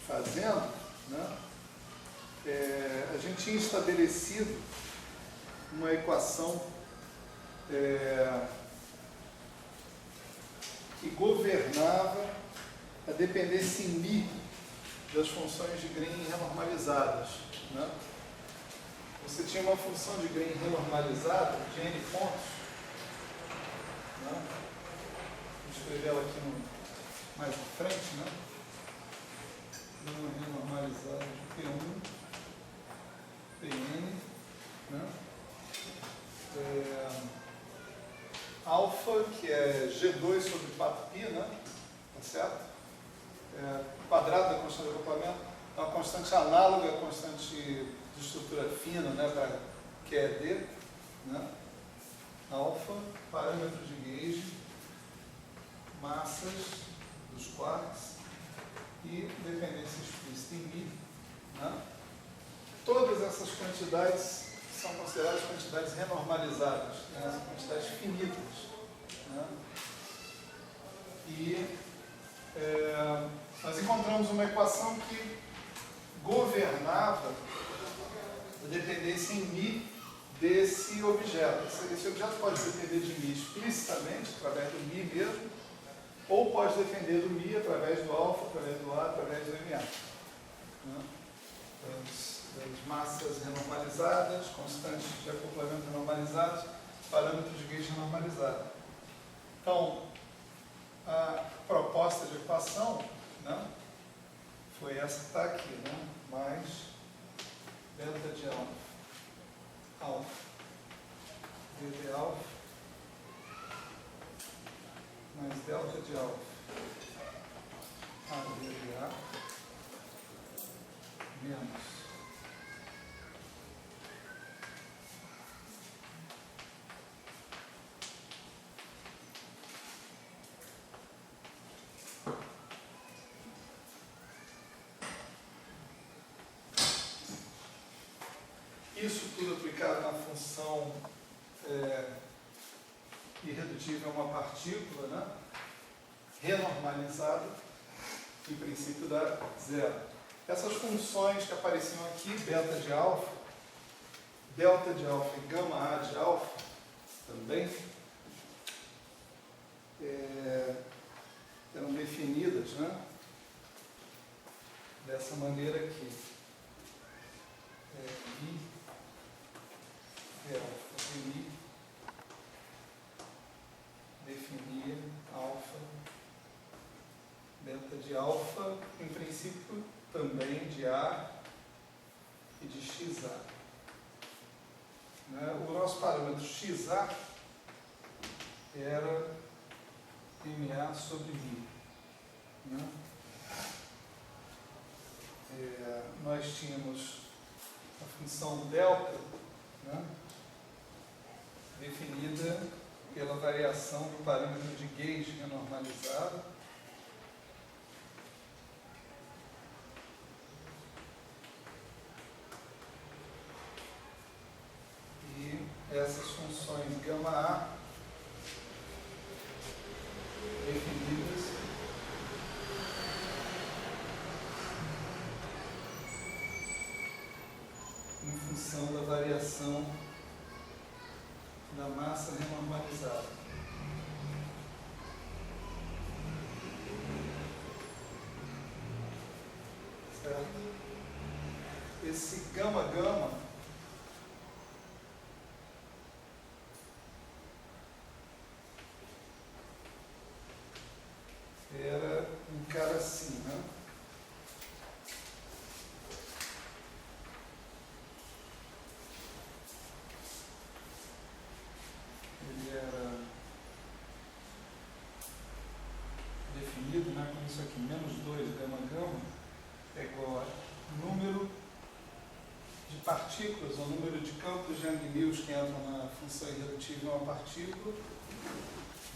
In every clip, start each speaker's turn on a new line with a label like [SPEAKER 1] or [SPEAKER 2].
[SPEAKER 1] fazendo, né, a gente tinha estabelecido uma equação que governava a dependência em μ das funções de Green renormalizadas, né? Você tinha uma função de Green renormalizada de n pontos, né? Vou escrever ela aqui mais à frente, né? Uma renormalizada de P1, Pn, né? Alfa, que é G2 sobre 4π, né? Tá certo? Quadrado da constante de acoplamento é uma constante análoga à constante de estrutura fina, né? Que é D, né? Alfa, parâmetro de gauge, massas dos quarks e dependência explícita em μ, né? Todas essas quantidades são consideradas quantidades renormalizadas, né? São quantidades finitas, né? E nós encontramos uma equação que governava a dependência em μ desse objeto. Esse objeto pode depender de μ explicitamente, através do μ mesmo, ou pode depender do μ através do alfa, através do A, através do MA. Né? Das massas renormalizadas, constantes de acoplamento renormalizados, parâmetros de gauge renormalizado. Então, a proposta de equação, né, foi essa que está aqui, né, mais delta de alfa, d de alfa, mais delta de alfa, a d de A, menos isso tudo aplicado na função irredutível a uma partícula, né? Renormalizada, em princípio dá zero. Essas funções que apareciam aqui, delta de alfa e gama A de alfa, também, eram definidas, né? Dessa maneira aqui. I alfa de I definia alfa, delta de alfa, em princípio também de A e de XA. Né? O nosso parâmetro XA era MA sobre μ. Né? Nós tínhamos a função delta, né, definida pela variação do parâmetro de gauge renormalizado, e essas funções gama A definidas em função da variação da massa renormalizada. Certo? Esse gama-gama era um cara assim, né? Ele era definido, né, como isso aqui, menos 2 gama-gama é igual a número de partículas, ou número de campos de Young-Mills que entram na função irredutível a uma partícula,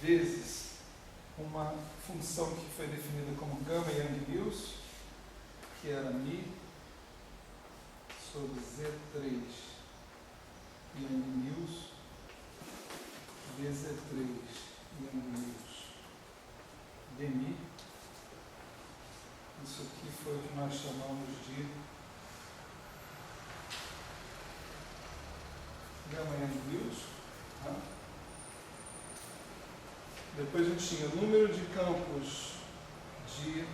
[SPEAKER 1] vezes uma função que foi definida como gama Young-Mills, que era μ sobre Z3 Young-Mills V3 Young-Mills dμ Isso aqui foi o que nós chamamos de gama n views. Tá? Depois a gente tinha o número de campos de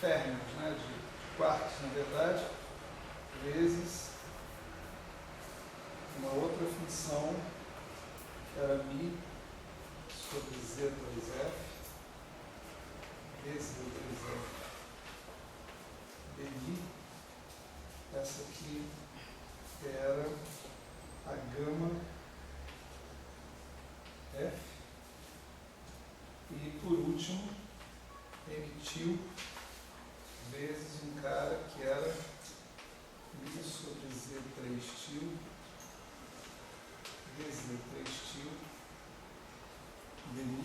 [SPEAKER 1] férmions, né, de quarks, na verdade, vezes uma outra função que era μ sobre Z2F vezes Z2F dmi. Essa aqui era a gama F. E por último, emitiu vezes um cara que era μ sobre Z3 til vezes Z3 til dmi.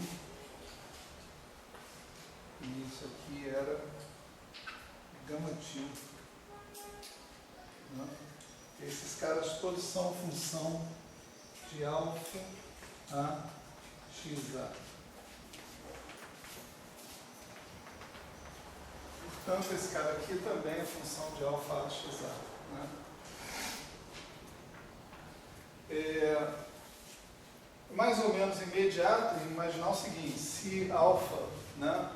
[SPEAKER 1] E isso aqui era gama til. Né? Esses caras todos são função de alfa a xa. Portanto, esse cara aqui também é função de alfa a xa. Né? Mais ou menos imediato, imaginar o seguinte: se alfa, né,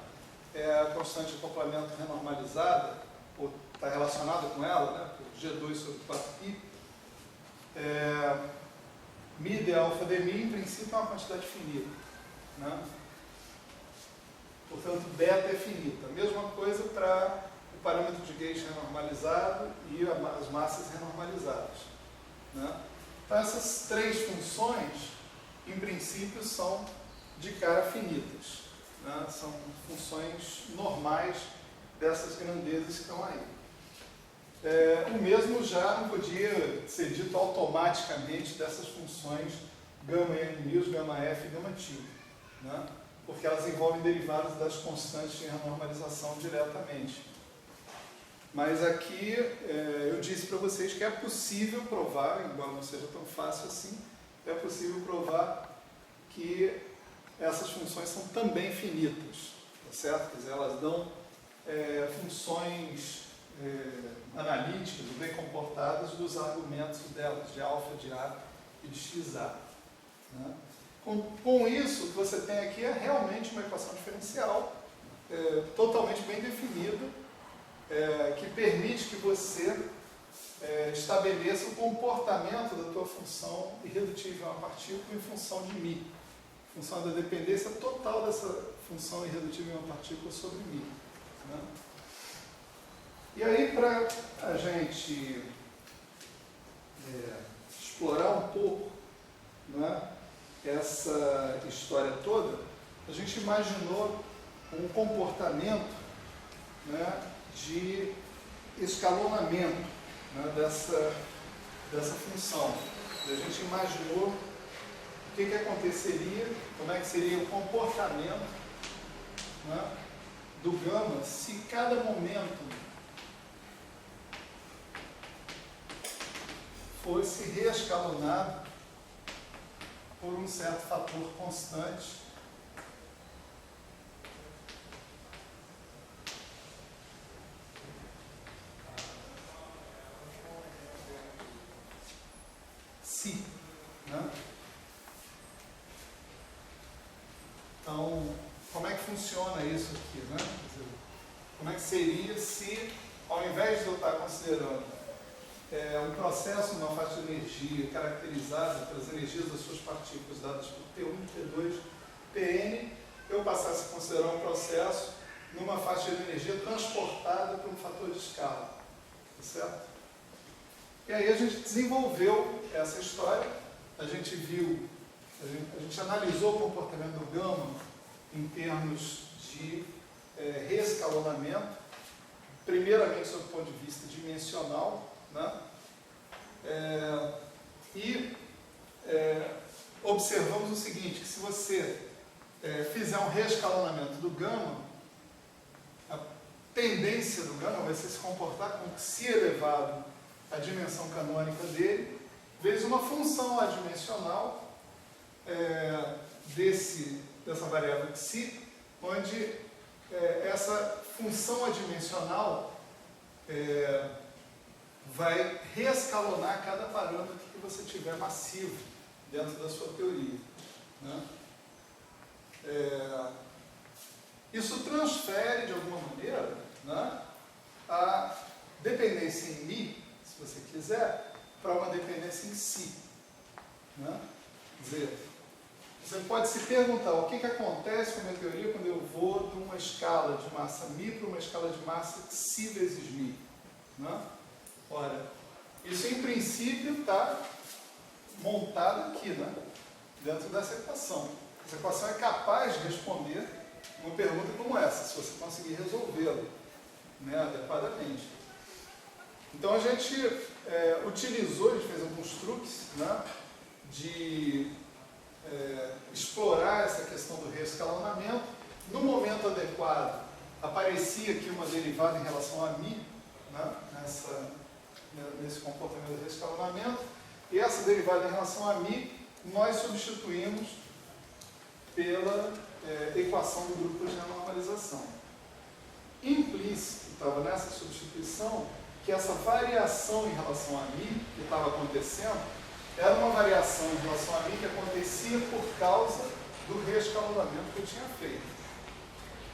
[SPEAKER 1] é a constante de acoplamento renormalizada, ou está relacionada com ela, né, G2 sobre 4π, μ de alfa de μ, em princípio, é uma quantidade finita. Né? Portanto, beta é finita. Mesma coisa para o parâmetro de Gauge renormalizado e as massas renormalizadas. Né? Então, essas três funções, em princípio, são de cara finitas. Né? São funções normais dessas grandezas que estão aí. O mesmo já não podia ser dito automaticamente dessas funções gama n, gama f e gama til. Né? Porque elas envolvem derivados das constantes de renormalização diretamente. Mas aqui eu disse para vocês que é possível provar, embora não seja tão fácil assim, é possível provar que essas funções são também finitas, tá certo? Quer dizer, elas dão funções analíticas, bem comportadas dos argumentos delas, de alfa, de A e de xa. Né? Com isso, o que você tem aqui é realmente uma equação diferencial, totalmente bem definida, que permite que você estabeleça o comportamento da tua função irredutível a uma partícula em função de μ, função da dependência total dessa função irredutível a uma partícula sobre μ. Né? E aí, para a gente explorar um pouco, né, essa história toda, a gente imaginou um comportamento, né, de escalonamento, né, dessa função. A gente imaginou o que aconteceria, como é que seria o comportamento, né, do gama se cada momento fosse reescalonado por um certo fator constante si. Né? Então, como é que funciona isso aqui? Né? Quer dizer, como é que seria se, ao invés de eu estar considerando um processo numa faixa de energia caracterizada pelas energias das suas partículas dadas por T1, T2, Tn, eu passasse a considerar um processo numa faixa de energia transportada por um fator de escala. Tá certo? E aí a gente desenvolveu essa história, a gente viu, a gente analisou o comportamento do gama em termos de reescalonamento, primeiramente sob o ponto de vista dimensional, né? Observamos o seguinte, que se você fizer um reescalonamento do gama, a tendência do gama vai ser se comportar como se elevado a dimensão canônica dele, vezes uma função adimensional dessa variável psi, onde essa função adimensional vai reescalonar cada parâmetro que você tiver massivo dentro da sua teoria, né? Isso transfere, de alguma maneira, né, a dependência em Mi, se você quiser, para uma dependência em Si, né? Quer dizer, você pode se perguntar o que acontece com a minha teoria quando eu vou de uma escala de massa Mi para uma escala de massa Si vezes Mi, né? Ora, isso em princípio está montado aqui, né, dentro dessa equação. Essa equação é capaz de responder uma pergunta como essa, se você conseguir resolvê-la, né, adequadamente. Então a gente utilizou, a gente fez alguns truques, né, de explorar essa questão do reescalonamento. No momento adequado, aparecia aqui uma derivada em relação a Mi, né, nesse comportamento de reescalonamento, e essa derivada em relação a Mi nós substituímos pela equação do grupo de renormalização. Implícito estava nessa substituição que essa variação em relação a Mi que estava acontecendo era uma variação em relação a Mi que acontecia por causa do reescalonamento que eu tinha feito.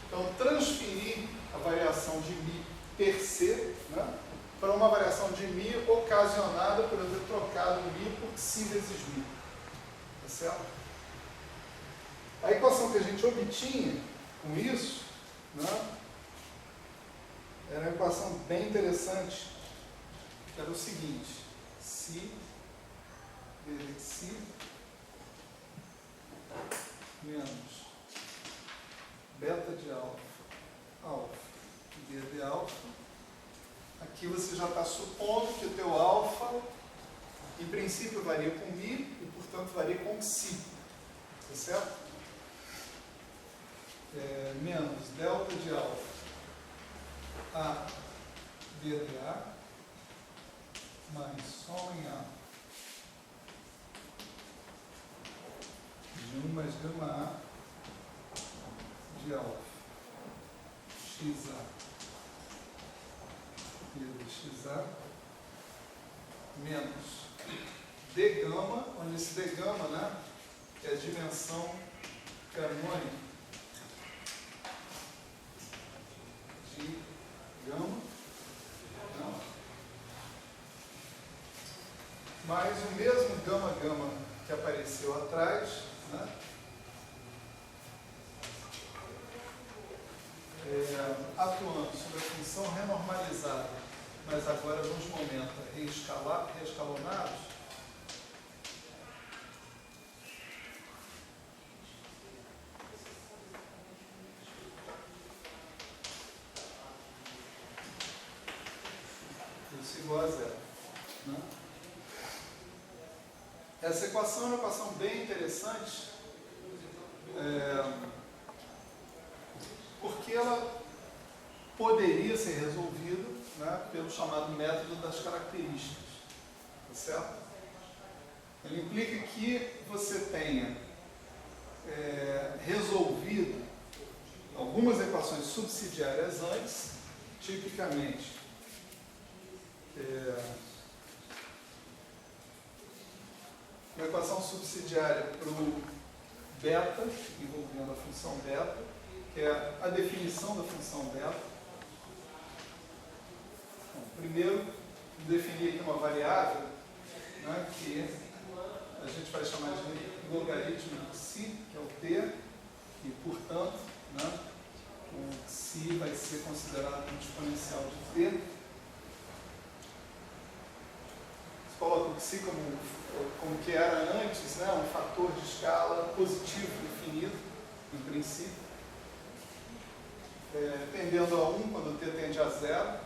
[SPEAKER 1] Então, transferir a variação de Mi per se, né, para uma variação de Mi ocasionada por eu ter trocado Mi por Si vezes Mi. Tá certo? A equação que a gente obtinha com isso, né, era uma equação bem interessante, que era o seguinte: Si vezes Si menos beta de alfa B de alfa. Aqui você já está supondo que o teu alfa, em princípio, varia com Mi e, portanto, varia com Si. Tá certo? Menos delta de alfa A B de A mais som em A de 1 mais gama A de alfa XA B de XA menos D gama, onde esse D gama, né, é a dimensão canônica de gama, não, mais o mesmo gama que apareceu atrás, né, atuando sobre a função renormalizada, mas agora nos momentos reescalonados, isso igual a zero, né? Essa equação é uma equação bem interessante, porque ela poderia ser resolvida, né, pelo chamado método das características, tá certo? Ele implica que você tenha resolvido algumas equações subsidiárias antes, tipicamente uma equação subsidiária para o beta, envolvendo a função beta, que é a definição da função beta. Bom, primeiro, definir aqui uma variável, né, que a gente vai chamar de logaritmo de Si, que é o T, e, portanto, né, o Si vai ser considerado um exponencial de T. Você coloca o Si como que era antes, né, um fator de escala positivo definido, em princípio, tendendo a 1 quando o T tende a 0,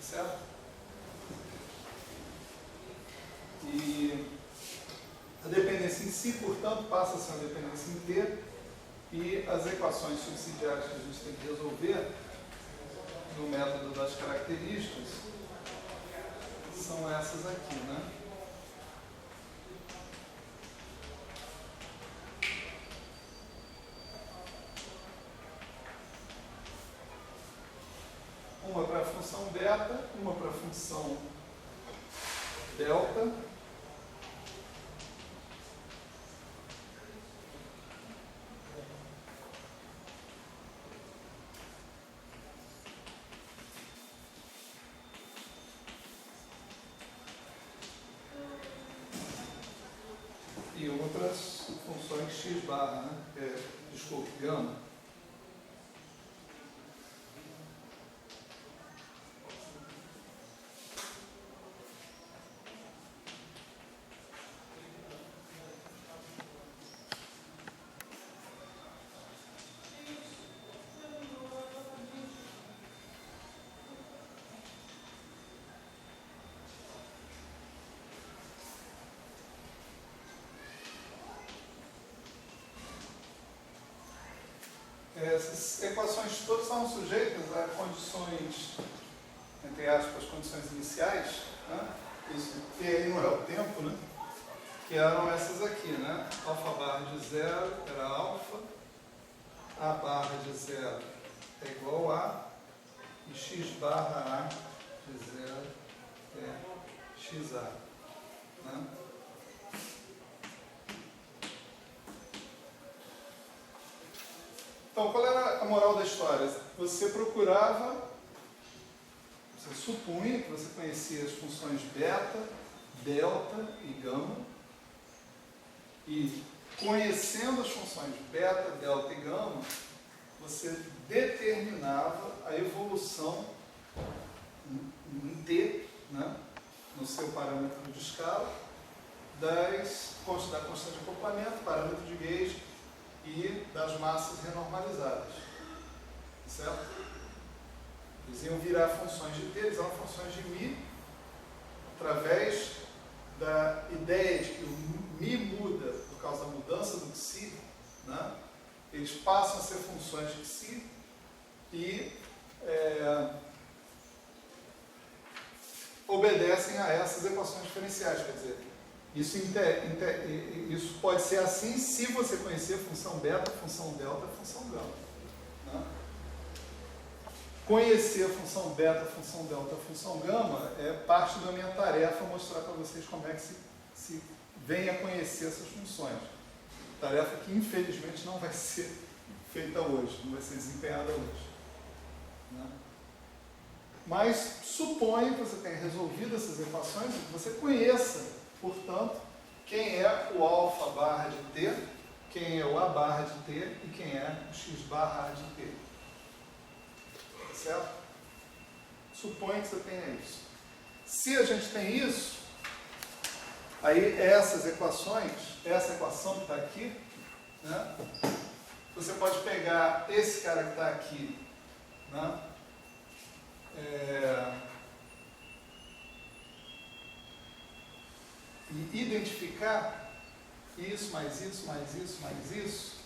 [SPEAKER 1] certo? E a dependência em Si, portanto, passa a ser uma dependência em T, e as equações subsidiárias que a gente tem que resolver no método das características são essas aqui, né? uma para a função beta, uma para a função delta. E outras funções x barra, né? Desculpe, gama. Essas equações todas são sujeitas a condições, entre aspas, condições iniciais, né? Isso, e aí não é o tempo, né? Que eram essas aqui, né? Alfa barra de 0 era alfa, A barra de 0 é igual a, e x barra A de 0 é xa, né? Então, qual era a moral da história? Você procurava, você supunha que você conhecia as funções beta, delta e gama, e conhecendo as funções beta, delta e gama, você determinava a evolução em T, né, no seu parâmetro de escala, da constante de acoplamento, parâmetro de gauge, e das massas renormalizadas, certo? Eles iam virar funções de T, eles eram funções de μ, através da ideia de que o μ muda por causa da mudança do psi, né? Eles passam a ser funções de psi e obedecem a essas equações diferenciais, quer dizer, isso pode ser assim se você conhecer a função beta, a função delta, a função gama, né? Conhecer a função beta, a função delta, a função gama é parte da minha tarefa mostrar para vocês como é que se vem a conhecer essas funções. Tarefa que infelizmente não vai ser feita hoje, não vai ser desempenhada hoje, né? Mas suponha que você tenha resolvido essas equações e que você conheça, portanto, quem é o alfa barra de t, quem é o A barra de t e quem é o x barra de t. Certo? Suponha que você tenha isso. Se a gente tem isso, aí essas equações, essa equação que está aqui, né, você pode pegar esse cara que está aqui, né, e identificar isso, mais isso, mais isso, mais isso,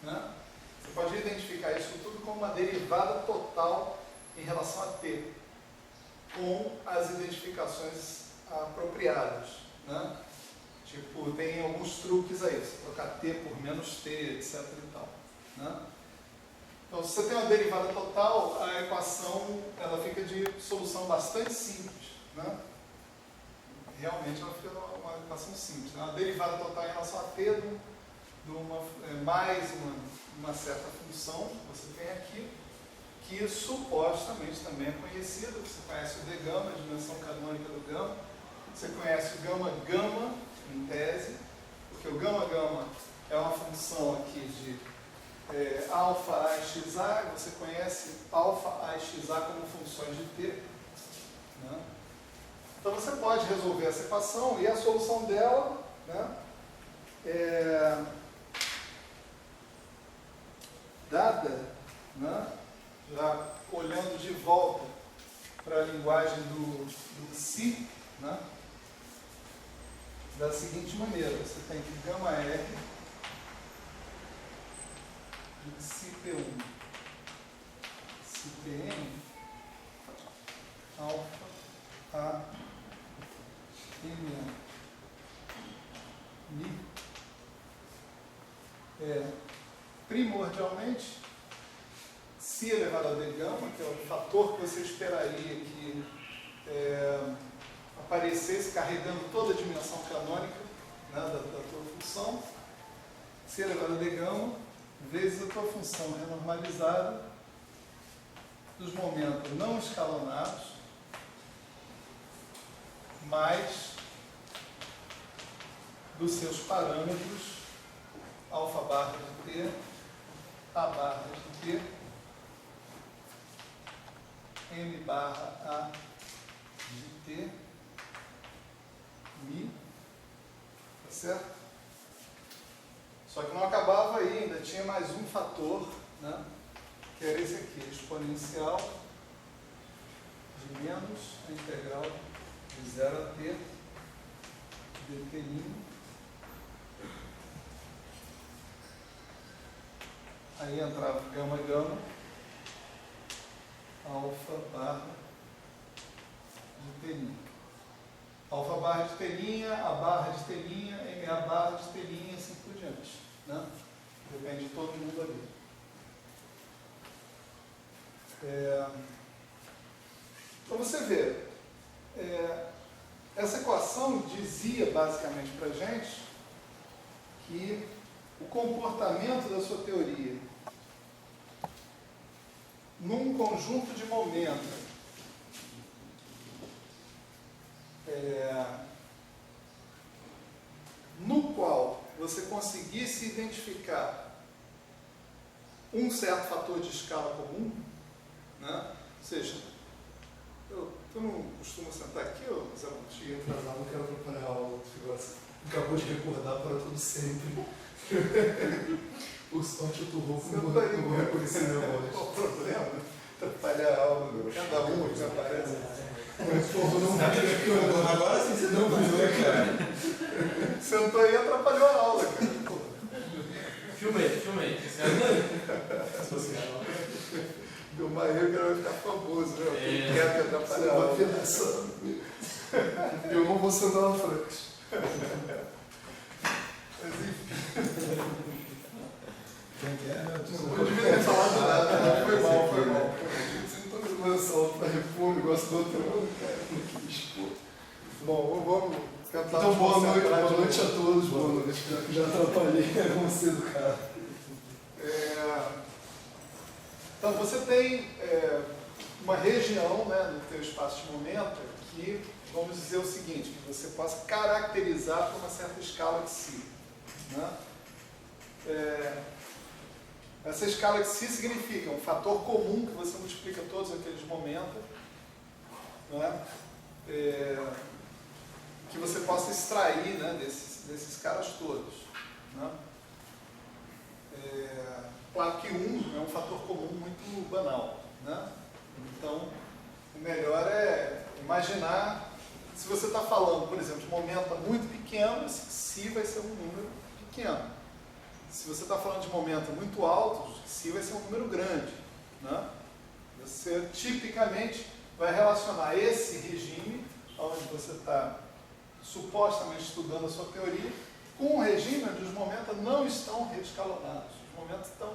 [SPEAKER 1] né? Você pode identificar isso tudo como uma derivada total em relação a t, com as identificações apropriadas, né? Tipo, tem alguns truques aí, você trocar t por menos t, etc e tal, né? Então, se você tem uma derivada total, a equação ela fica de solução bastante simples, né? Realmente ela fica uma equação simples, né? Uma derivada total em relação a t mais uma certa função que você tem aqui, que supostamente também é conhecida. Você conhece o d gama, a dimensão canônica do gama, você conhece o gama gama em tese, porque o gama gama é uma função aqui de alfa a x a, você conhece alfa a x a como funções de t, né? Então você pode resolver essa equação e a solução dela, né, dada, né, já olhando de volta para a linguagem do psi, né, da seguinte maneira: você tem que gama R de psi P1, psi Pn, alfa a Mi primordialmente Ψ elevado a d gama, que é o fator que você esperaria que aparecesse carregando toda a dimensão canônica, né, da tua função, Ψ elevado a d gama, vezes a tua função renormalizada dos momentos não escalonados, mais dos seus parâmetros alfa barra de t, a barra de t, m barra a de t, mi, tá certo? Só que não acabava aí, ainda tinha mais um fator, né, que era esse aqui, exponencial de menos a integral de 0 a t dt'. Aí entrava gama gama, alfa barra de t'. Alfa barra de t', a barra de t', MA barra de t' e assim por diante. Né? Depende de todo mundo ali. Então você vê, essa equação dizia basicamente para a gente que o comportamento da sua teoria num conjunto de momentos no qual você conseguisse identificar um certo fator de escala comum, né? Ou seja, tu não costuma sentar aqui, ou Zé?
[SPEAKER 2] Cheguei atrasado, não quero atrapalhar a aula. Acabou de recordar para todo sempre. Por sorte eu tô rouco, não vou reconhecer minha voz.
[SPEAKER 1] Qual o problema? Atrapalhar a aula, cada um que aparece.
[SPEAKER 2] Mas, porra, não agora sim você não viu, cara.
[SPEAKER 1] Sentou aí e atrapalhou a aula, cara.
[SPEAKER 3] Filmei.
[SPEAKER 1] Do Maio que vai ficar famoso, né? Quem quer que atrapalhar a aula.
[SPEAKER 2] Eu não vou sentar na frente.
[SPEAKER 1] Mas enfim.
[SPEAKER 2] Não
[SPEAKER 1] Não devia ter falado nada, foi mal.
[SPEAKER 2] Você não tá me lançando para repor o negócio do outro, cara.
[SPEAKER 1] Bom, vamos tentar.
[SPEAKER 2] Então, boa noite a todos, boa noite. Já atrapalhei, vamos ser educados.
[SPEAKER 1] Então, você tem uma região, né, no teu espaço de momento que, vamos dizer o seguinte, que você possa caracterizar por uma certa escala de si. Né? Essa escala de si significa um fator comum que você multiplica todos aqueles momentos, né, que você possa extrair, né, desses caras todos. Né? Claro que 1 é um fator comum muito banal. Né? Então, o melhor é imaginar, se você está falando, por exemplo, de momento muito pequeno, esse si vai ser um número pequeno. Se você está falando de momento muito alto, si vai ser um número grande. Né? Você tipicamente vai relacionar esse regime, onde você está supostamente estudando a sua teoria, com um regime onde os momentos não estão reescalonados. Os momentos estão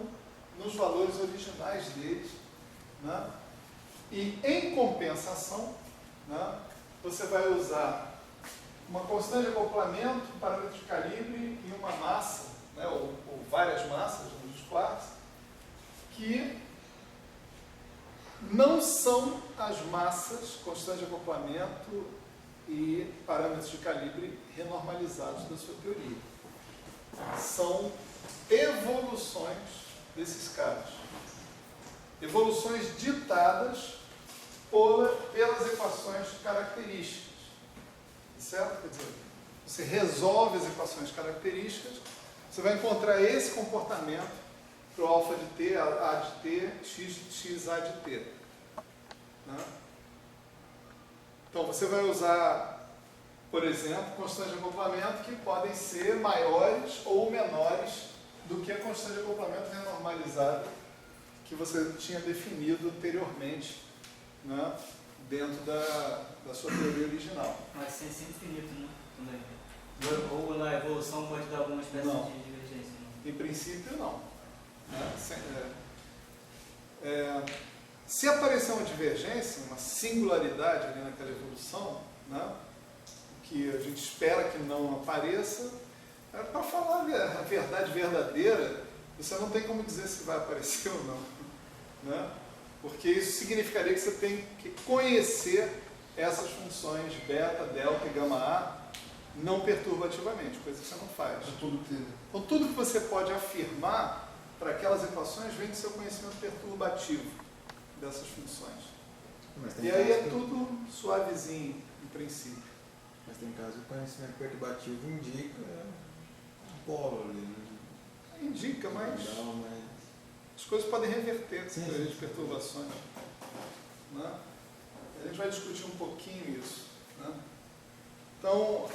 [SPEAKER 1] nos valores originais deles. Né? E, em compensação, né, você vai usar uma constante de acoplamento, um parâmetro de calibre e uma massa, né, ou várias massas, nos quartos, que não são as massas, constante de acoplamento e parâmetros de calibre renormalizados da sua teoria. São evoluções desses caras. Evoluções ditadas pelas equações características. Certo? Quer dizer, você resolve as equações características, você vai encontrar esse comportamento para o alfa de t, a de t, x a de t. Né? Então, você vai usar, por exemplo, constantes de acoplamento que podem ser maiores ou menores do que a constante de acoplamento renormalizada que você tinha definido anteriormente, né, dentro da sua teoria original.
[SPEAKER 3] Mas sem ser infinito, né? Também. Ou na evolução pode dar alguma espécie
[SPEAKER 1] Não.
[SPEAKER 3] de divergência? Não?
[SPEAKER 1] Em princípio, não. Né? Se aparecer uma divergência, uma singularidade ali naquela evolução, né, que a gente espera que não apareça, para falar a verdade verdadeira, você não tem como dizer se vai aparecer ou não. Né? Porque isso significaria que você tem que conhecer essas funções beta, delta e gama A não perturbativamente, coisa que você não faz. Então tudo que você pode afirmar para aquelas equações vem do seu conhecimento perturbativo dessas funções. E aí é tudo suavezinho, em princípio.
[SPEAKER 4] Mas tem caso que o conhecimento perturbativo indica um polo ali, né?
[SPEAKER 1] Indica, mas
[SPEAKER 4] Não, mas...
[SPEAKER 1] as coisas podem reverter
[SPEAKER 4] Sim,
[SPEAKER 1] teoria de
[SPEAKER 4] sim.
[SPEAKER 1] perturbações. Né? A gente vai discutir um pouquinho isso. Né? Então,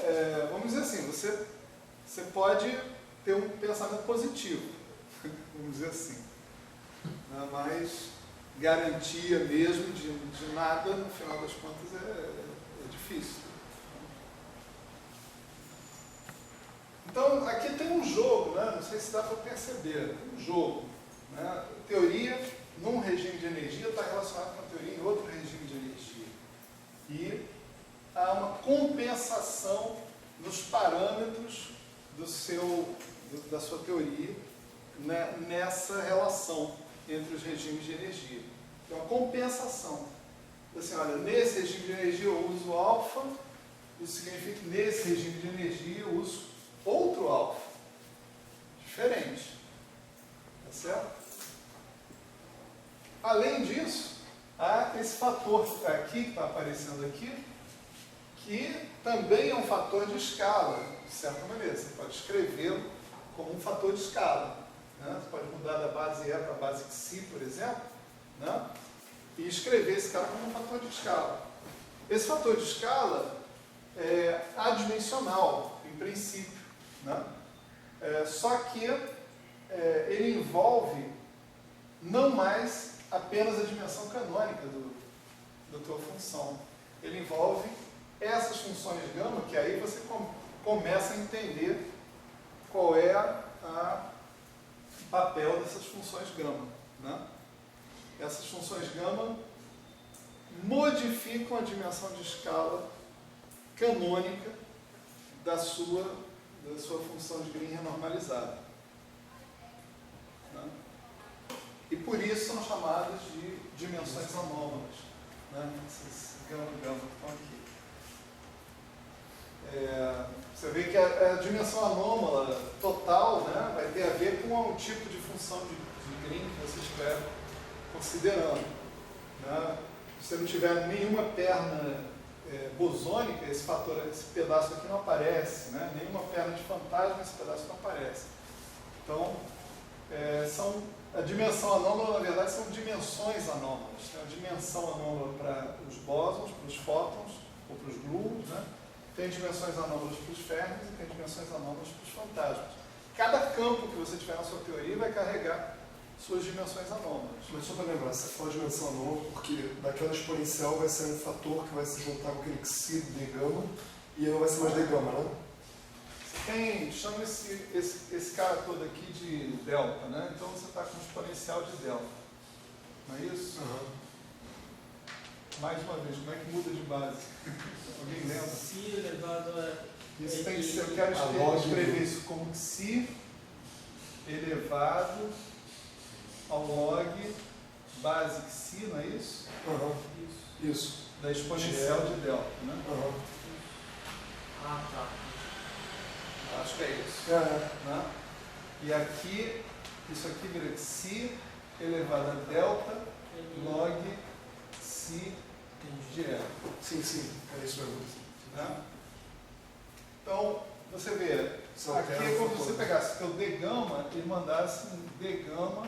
[SPEAKER 1] vamos dizer assim, você pode ter um pensamento positivo, vamos dizer assim. Né? Mas garantia mesmo de nada, no final das contas, é difícil. Então, aqui tem um jogo, né? Não sei se dá para perceber, tem um jogo. Né? A teoria, num regime de energia, está relacionada com a teoria em outro regime de energia. E há uma compensação nos parâmetros da sua teoria, né? Nessa relação entre os regimes de energia. É uma compensação. Assim, olha, nesse regime de energia eu uso alfa, isso significa que nesse regime de energia eu uso outro alfa, diferente. Tá certo? Além disso, há esse fator que está aqui, que está aparecendo aqui, que também é um fator de escala, de certa maneira. Você pode escrevê-lo como um fator de escala. Né? Você pode mudar da base E para a base Xi, por exemplo, né? E escrever esse cara como um fator de escala. Esse fator de escala é adimensional, em princípio. Né? Só que ele envolve não mais apenas a dimensão canônica da tua função. Ele envolve essas funções gama, que aí você começa a entender qual é o papel dessas funções gama. Né? Essas funções gama modificam a dimensão de escala canônica da sua função de Green renormalizada. Né? E por isso são chamadas de dimensões anômalas. Né? Essas gama que estão aqui. Você vê que a dimensão anômala total, né, vai ter a ver com o tipo de função de Green que você estiver considerando. Né? Se você não tiver nenhuma perna bosônica, esse pedaço aqui não aparece. Né? Nenhuma perna de fantasma, esse pedaço não aparece. Então, a dimensão anômala, na verdade, são dimensões anômalas. Tem uma dimensão anômala para os bósons, para os fótons ou para os gluons, né? Tem dimensões anômalas para os fermions e tem dimensões anômalas para os fantasmas. Cada campo que você tiver na sua teoria vai carregar suas dimensões anômalas.
[SPEAKER 2] Mas só para lembrar, você fala dimensão anômala porque daquela exponencial vai ser um fator que vai se juntar com aquele xi de gama e aí não vai ser mais de gama, né?
[SPEAKER 1] Chama esse cara todo aqui de delta, né? Então você está com um exponencial de delta. Não é isso?
[SPEAKER 2] Uhum.
[SPEAKER 1] Mais uma vez, como é que muda de base? Alguém lembra?
[SPEAKER 3] Si elevado a...
[SPEAKER 1] Isso tem que ser, eu quero escrever isso como xi elevado ao log base xi, não é isso?
[SPEAKER 2] Uhum.
[SPEAKER 3] Isso.
[SPEAKER 1] Da exponencial de delta, né?
[SPEAKER 2] Uhum.
[SPEAKER 3] Ah, tá.
[SPEAKER 1] Acho que é isso. Né? E aqui, isso aqui vira xi elevado a delta log xi de E.
[SPEAKER 2] Sim, é isso mesmo.
[SPEAKER 1] Né? Então, você vê,
[SPEAKER 2] Só
[SPEAKER 1] aqui é como se você pegasse o d gama e mandasse um d gama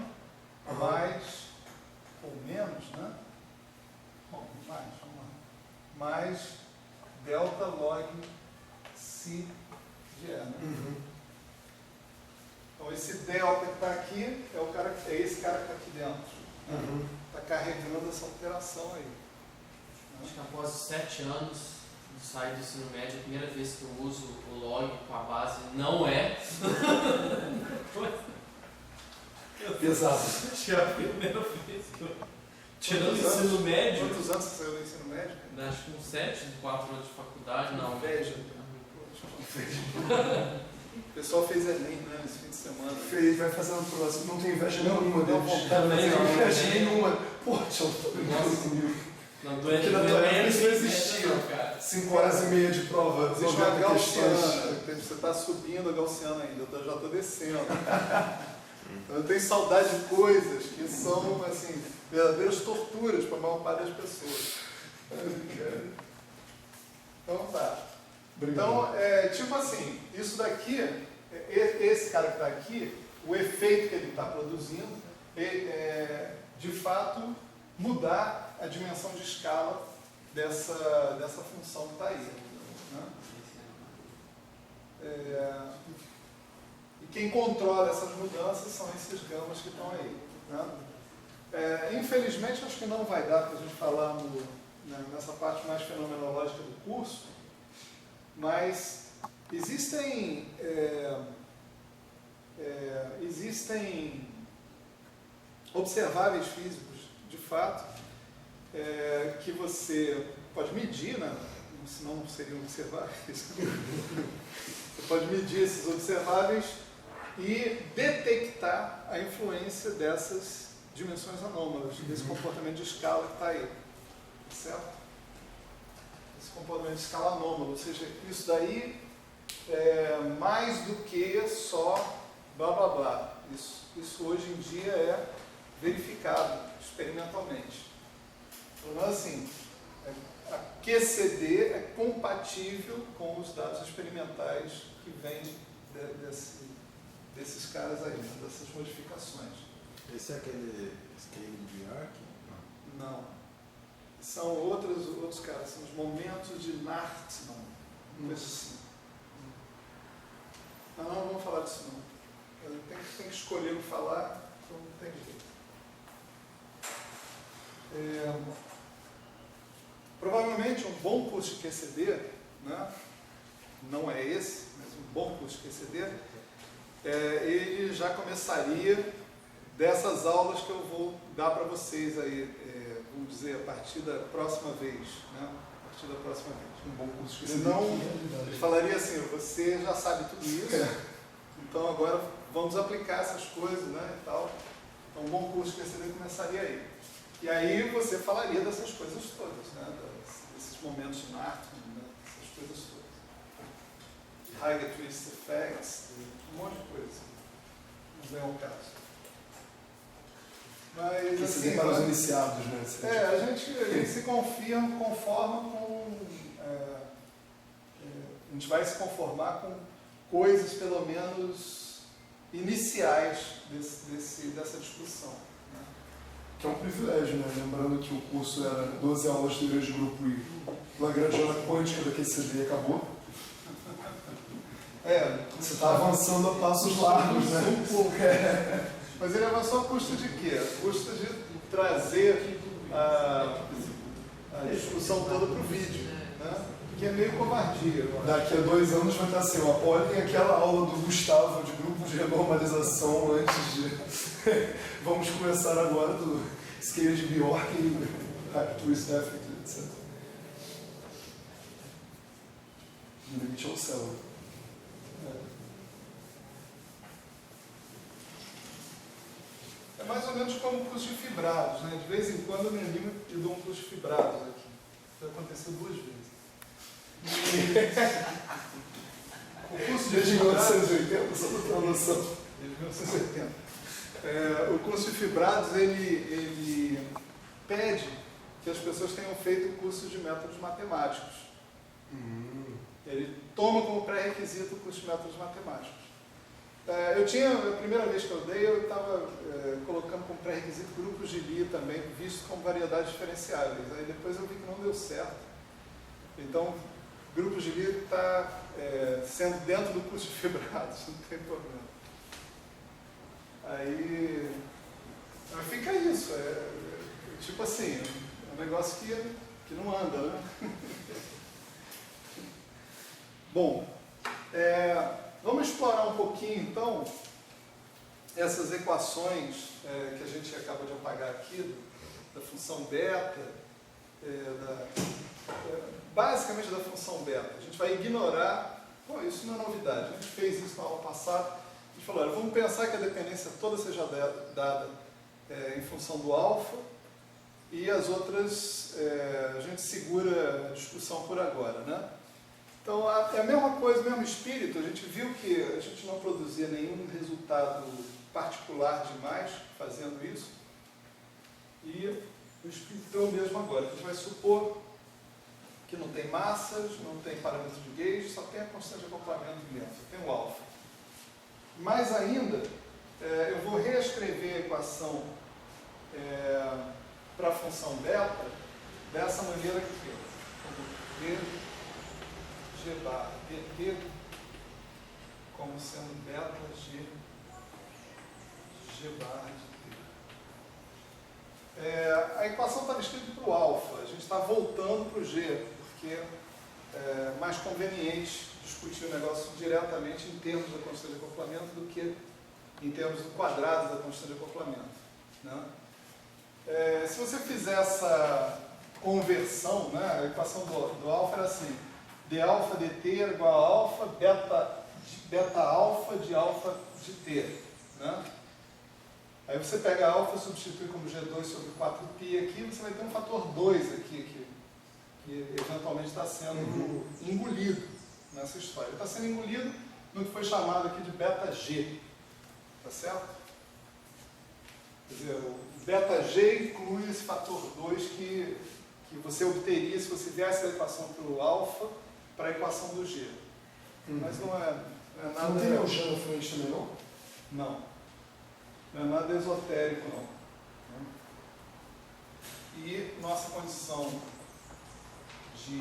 [SPEAKER 1] mais ou menos, né? Bom, mais, vamos lá. Mais delta log xi de E. Né?
[SPEAKER 2] Uhum.
[SPEAKER 1] Então, esse delta que está aqui é esse cara que está aqui dentro.
[SPEAKER 2] Uhum.
[SPEAKER 1] Está carregando essa alteração aí.
[SPEAKER 5] Acho que após 7 anos de sair do ensino médio, a primeira vez que eu uso o log com a base não é.
[SPEAKER 2] Pesado.
[SPEAKER 5] Acho que é a primeira vez que eu. Tirando o
[SPEAKER 1] Quantos
[SPEAKER 5] ensino
[SPEAKER 1] anos?
[SPEAKER 5] médio,
[SPEAKER 1] Quantos anos você saiu do ensino médio?
[SPEAKER 5] acho que uns 7, 4 anos de faculdade, não.
[SPEAKER 1] Inveja. O pessoal fez Enem, né, esse fim de semana.
[SPEAKER 2] Fez, vai fazer no próximo. Não tem inveja nenhuma
[SPEAKER 1] não,
[SPEAKER 2] deles.
[SPEAKER 1] não,
[SPEAKER 5] também
[SPEAKER 2] Não tem
[SPEAKER 5] não,
[SPEAKER 2] inveja
[SPEAKER 5] também.
[SPEAKER 2] nenhuma. Pô, tchau, tô brincando comigo.
[SPEAKER 5] Não, do
[SPEAKER 2] Porque na tua época isso não existia.
[SPEAKER 5] não, cara.
[SPEAKER 2] 5 horas e meia de prova,
[SPEAKER 1] Existe uma
[SPEAKER 2] 90 questões.
[SPEAKER 1] gaussiana, você está subindo a gaussiana ainda, eu já estou descendo. Eu tenho saudade de coisas que são, assim, verdadeiras torturas para a maior parte das pessoas. Então tá. Então, tipo assim, isso daqui, esse cara que está aqui, o efeito que ele está produzindo é, de fato, mudar a dimensão de escala dessa função que está aí. Né? E quem controla essas mudanças são esses gamas que estão aí. Né? Infelizmente, acho que não vai dar para a gente falar nessa parte mais fenomenológica do curso, mas existem observáveis físicos, de fato, que você pode medir, né? Senão não seriam observáveis. Você pode medir esses observáveis e detectar a influência dessas dimensões anômalas, desse comportamento de escala que está aí. Certo? Esse comportamento de escala anômala, ou seja, isso daí é mais do que só blá blá blá. Isso hoje em dia é verificado experimentalmente. Então, assim, a QCD é compatível com os dados experimentais que vêm desses caras aí, dessas modificações.
[SPEAKER 4] Esse é aquele scale de Bjork?
[SPEAKER 1] Não. São outros caras, são os momentos de Nartman. Coisa assim. Não vamos falar disso não. Tem que escolher o que falar, então não tem jeito. Provavelmente um bom curso de QCD, né? Não é esse, mas um bom curso de QCD, ele já começaria dessas aulas que eu vou dar para vocês aí, vamos dizer, a partir da próxima vez, né? A partir da próxima vez.
[SPEAKER 2] Um bom curso de
[SPEAKER 1] Senão, ele falaria assim, você já sabe tudo isso, então agora vamos aplicar essas coisas, né, e tal. Então um bom curso de QCD começaria aí. E aí você falaria dessas coisas todas, né, desses momentos de Nartman, né, essas coisas todas. Higher twist effects, um monte de coisa. Não vem ao caso. Mas,
[SPEAKER 2] QCD
[SPEAKER 1] assim,
[SPEAKER 2] para os iniciados, né?
[SPEAKER 1] a gente se conforma com... a gente vai se conformar com coisas, pelo menos, iniciais dessa discussão. Né?
[SPEAKER 2] Que é um privilégio, né? Lembrando que o curso era 12 aulas de teoria de grupo e Lagrangiana quântica da QCD acabou. Você está avançando a passos largos, né?
[SPEAKER 1] Mas ele avançou a custo de quê? A custo de trazer a discussão toda para o vídeo, né? Que é meio covardia.
[SPEAKER 2] Daqui a 2 anos vai estar assim, ó, olhem aquela aula do Gustavo de grupos de renormalização antes de... Vamos começar agora do scale de Bjork e twist effect, etc. No limite ao céu.
[SPEAKER 1] É mais ou menos como o curso de fibrados, né? De vez em quando eu me animo e dou um curso de fibrados aqui. Isso aconteceu 2 vezes. O curso de
[SPEAKER 2] Desde
[SPEAKER 1] fibrados...
[SPEAKER 2] 1980, só para ter uma noção.
[SPEAKER 1] Desde 1980. O curso de fibrados, ele pede que as pessoas tenham feito o curso de métodos matemáticos. Ele toma como pré-requisito o curso de métodos matemáticos. A primeira vez que eu dei, eu estava colocando como pré-requisito grupos de Lie também, visto como variedades diferenciáveis. Aí depois eu vi que não deu certo. Então, grupos de Lie está sendo dentro do curso de fibrados, não tem problema. Aí fica isso, tipo assim, é um negócio que não anda, né? Bom, vamos explorar um pouquinho então essas equações que a gente acaba de apagar aqui, da função beta, basicamente da função beta. A gente vai ignorar, isso não é novidade, a gente fez isso na aula passada, a gente falou, olha, vamos pensar que a dependência toda seja dada em função do alfa, e as outras a gente segura a discussão por agora, né? Então é a mesma coisa, o mesmo espírito, a gente viu que a gente não produzia nenhum resultado particular demais fazendo isso, e o espírito é o mesmo agora. A gente vai supor que não tem massas, não tem parâmetro de gauge, só tem a constante de acoplamento dentro, só tem o alfa. Mais ainda, eu vou reescrever a equação para a função beta dessa maneira aqui, como G barra dt como sendo beta G barra de t. A equação estava escrita para o alfa, a gente está voltando para o g, porque é mais conveniente discutir o negócio diretamente em termos da constante de acoplamento do que em termos do quadrado da constante de acoplamento, né? Se você fizer essa conversão, né, a equação do alfa era assim, d alfa dt era igual a alfa, beta alfa de t, né? Aí você pega a alfa e substitui como G2 sobre 4π aqui, você vai ter um fator 2 aqui, que eventualmente está sendo engolido nessa história. Está sendo engolido no que foi chamado aqui de beta G, tá certo? Quer dizer, o beta G inclui esse fator 2 que você obteria se você viesse a equação para o alfa para a equação do G. Mas não é nada...
[SPEAKER 2] Não tem o G na frente também, não?
[SPEAKER 1] Não. Não é nada esotérico, não. E nossa condição de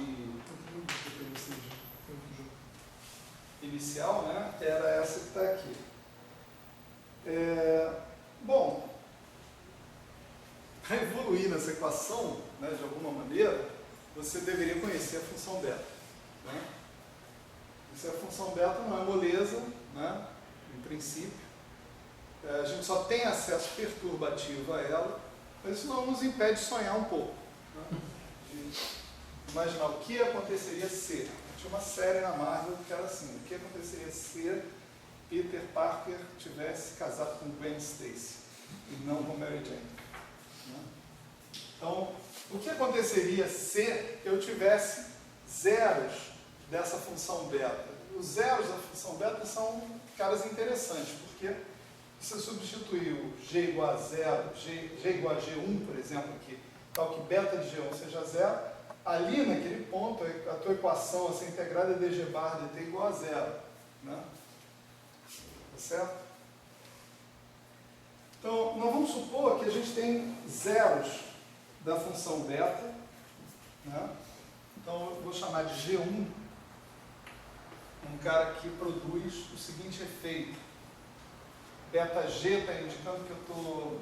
[SPEAKER 1] inicial, né, era essa que está aqui. Bom, para evoluir nessa equação, né, de alguma maneira, você deveria conhecer a função beta, né? Se a função beta não é moleza, né, em princípio, a gente só tem acesso perturbativo a ela, mas isso não nos impede de sonhar um pouco, né? De imaginar o que aconteceria se. Tinha uma série na Marvel que era assim, o que aconteceria se Peter Parker tivesse casado com Gwen Stacy e não com Mary Jane, né? Então, o que aconteceria se eu tivesse zeros dessa função beta? Os zeros da função beta são caras interessantes, porque você substituiu G igual a 0, G igual a G1, por exemplo, aqui, tal que beta de G1 seja 0, ali naquele ponto, a tua equação a ser integrada é dg barra dt igual a 0, né? Tá certo? Então, nós vamos supor que a gente tem zeros da função beta, né? Então, eu vou chamar de G1, um cara que produz o seguinte efeito. Beta G está indicando que eu estou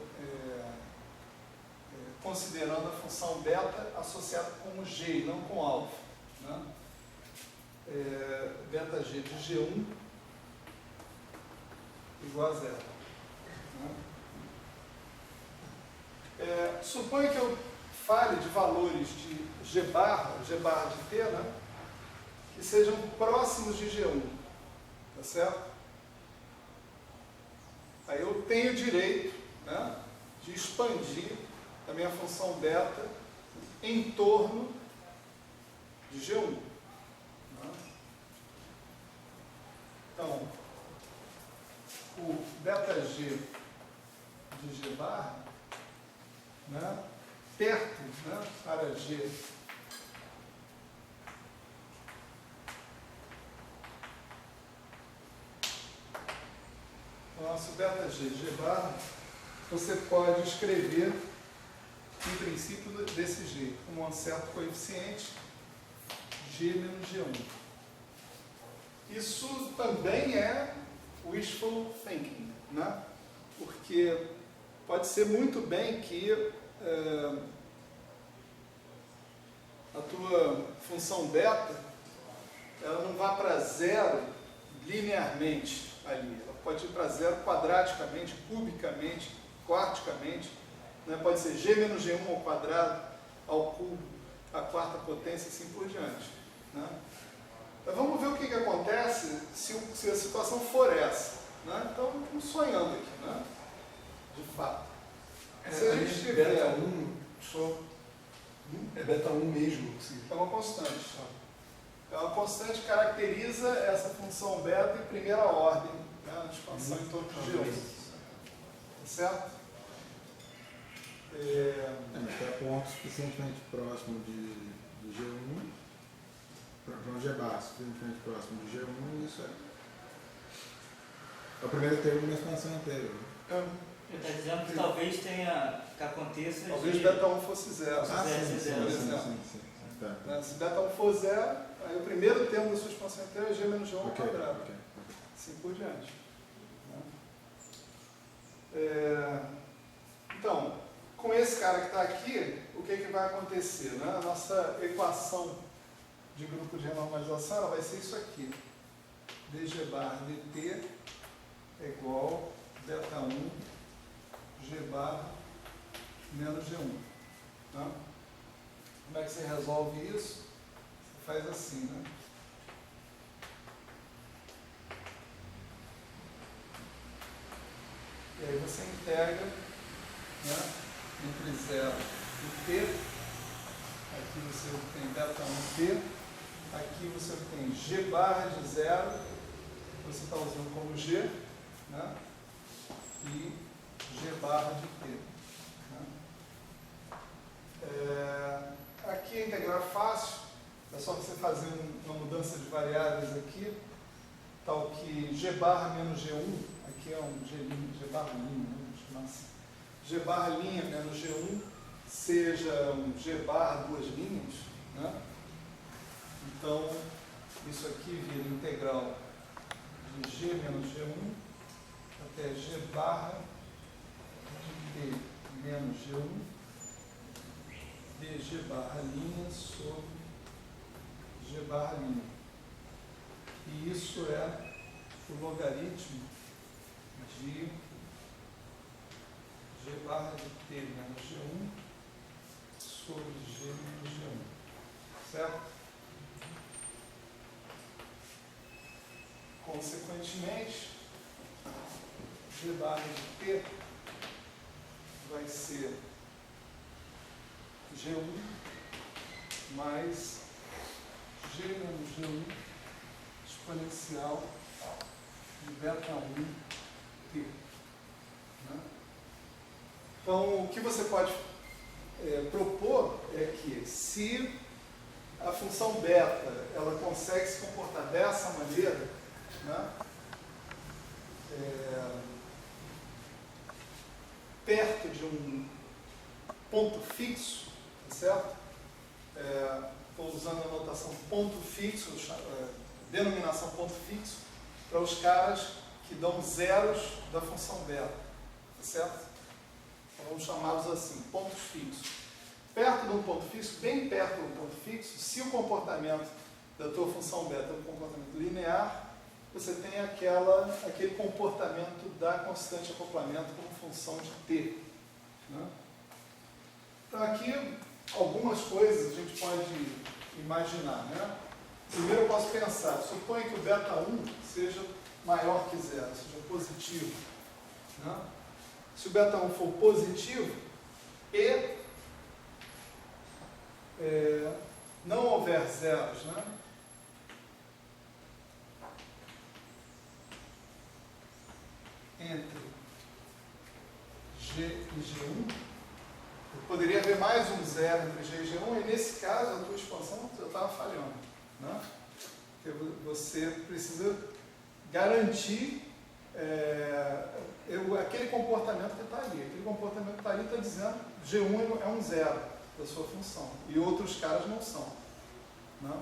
[SPEAKER 1] considerando a função beta associada com o G, não com alfa, né? Beta G de G1 igual a 0. Né? Suponha que eu fale de valores de G barra de T, né, que sejam próximos de G1, tá certo? Aí eu tenho o direito, né, de expandir a minha função beta em torno de G1. Né? Então, o beta G de G barra, né, perto, né, para G nosso beta G, G barra, você pode escrever em princípio desse jeito, com um certo coeficiente G menos G1. Isso também é wishful thinking, né? Porque pode ser muito bem que a tua função beta ela não vá para 0 linearmente ali. Ela pode ir para zero quadraticamente, cubicamente, quarticamente. Né? Pode ser g menos g1 ao quadrado, ao cubo, a quarta potência, assim por diante. Né? Então, vamos ver o que acontece se a situação for essa. Né? Então, vamos sonhando aqui, né? De fato. Se a gente tiver...
[SPEAKER 2] Beta 1, só... É beta 1 mesmo. Assim.
[SPEAKER 1] É uma constante. É uma constante que caracteriza essa função beta em primeira ordem, né? A expansão em torno de G1. Tá certo?
[SPEAKER 4] Mas está ponto suficientemente próximo de G1, para um G bar suficientemente próximo de G1, isso é o primeiro termo de uma expansão inteira.
[SPEAKER 1] Né?
[SPEAKER 3] Ele está dizendo que talvez tenha, que aconteça
[SPEAKER 1] Talvez
[SPEAKER 3] de...
[SPEAKER 1] beta 1 fosse zero.
[SPEAKER 4] Sim. Tá.
[SPEAKER 1] Né? Se beta 1 for zero, aí o primeiro termo da sua expansão inteira é G menos G1 ao quadrado.
[SPEAKER 4] Ok.
[SPEAKER 1] Assim por diante. Então, com esse cara que está aqui, o que vai acontecer? Né? A nossa equação de grupo de renormalização ela vai ser isso aqui. dg bar dt é igual beta 1 g bar menos G1. Tá? Como é que você resolve isso? Você faz assim, né? E aí você integra, né, entre 0 e t. Aqui você obtém beta 1t. Aqui você obtém g barra de 0. Você está usando como g. Né, e g barra de t. Né. Aqui a integral é fácil. É só você fazer uma mudança de variáveis aqui. Tal que g barra menos g1. Aqui é um G barra linha, né? Vamos chamar assim. G barra linha menos G1 seja um G barra duas linhas. Né? Então, isso aqui vira integral de G menos G1 até G barra de T menos G1 de G barra linha sobre G barra linha. E isso é o logaritmo de G barra de T menos G1 sobre G menos G1. Certo? Consequentemente, G barra de T vai ser G1 mais G menos G1 exponencial de beta 1t. Né? Então, o que você pode propor é que se a função beta ela consegue se comportar dessa maneira, né, perto de um ponto fixo, tá certo? Estou usando a notação ponto fixo, denominação ponto fixo, para os caras que dão zeros da função beta, tá certo? Então, vamos chamá-los assim, pontos fixos. Perto de um ponto fixo, bem perto do ponto fixo, se o comportamento da tua função beta é um comportamento linear, você tem aquele comportamento da constante acoplamento como função de t. Né? Então aqui, algumas coisas a gente pode imaginar. Né? Primeiro eu posso pensar, suponha que o beta 1 seja maior que zero, seja positivo. Né? Se o beta 1 for positivo e não houver zeros, né? Entre G e G1, poderia haver mais um zero entre G e G1, e nesse caso a tua expansão já estava falhando. Né? Porque você precisa garantir aquele comportamento que está ali. Aquele comportamento que está ali está dizendo que G1 é um zero da sua função, e outros caras não são. Né?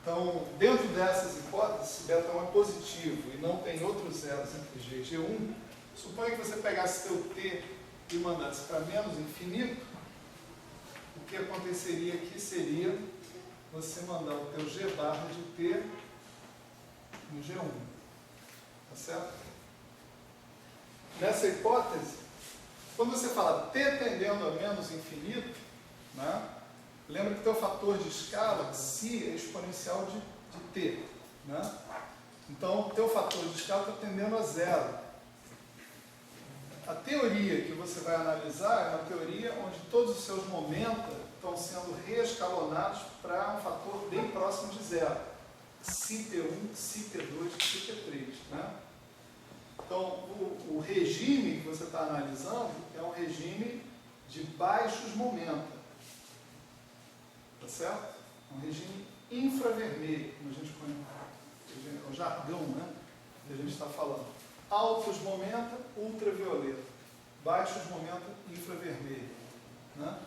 [SPEAKER 1] Então, dentro dessas hipóteses, se beta 1 é positivo e não tem outros zeros entre G e G1, suponha que você pegasse teu T e mandasse para menos infinito, o que aconteceria aqui seria você mandar o teu G barra de T no G1. Tá certo? Nessa hipótese, quando você fala t tendendo a menos infinito, né, lembra que teu fator de escala, si, é exponencial de t. Né? Então, teu fator de escala está tendendo a zero. A teoria que você vai analisar é uma teoria onde todos os seus momentos estão sendo reescalonados para um fator bem próximo de zero. Si T1, Si T2, Si T3. Né? Então, o regime que você está analisando é um regime de baixos momentos. Tá certo? É um regime infravermelho, como a gente conhece. É o jargão, né? Que a gente está falando. Altos momentos, ultravioleta. Baixos momentos, infravermelho. Né?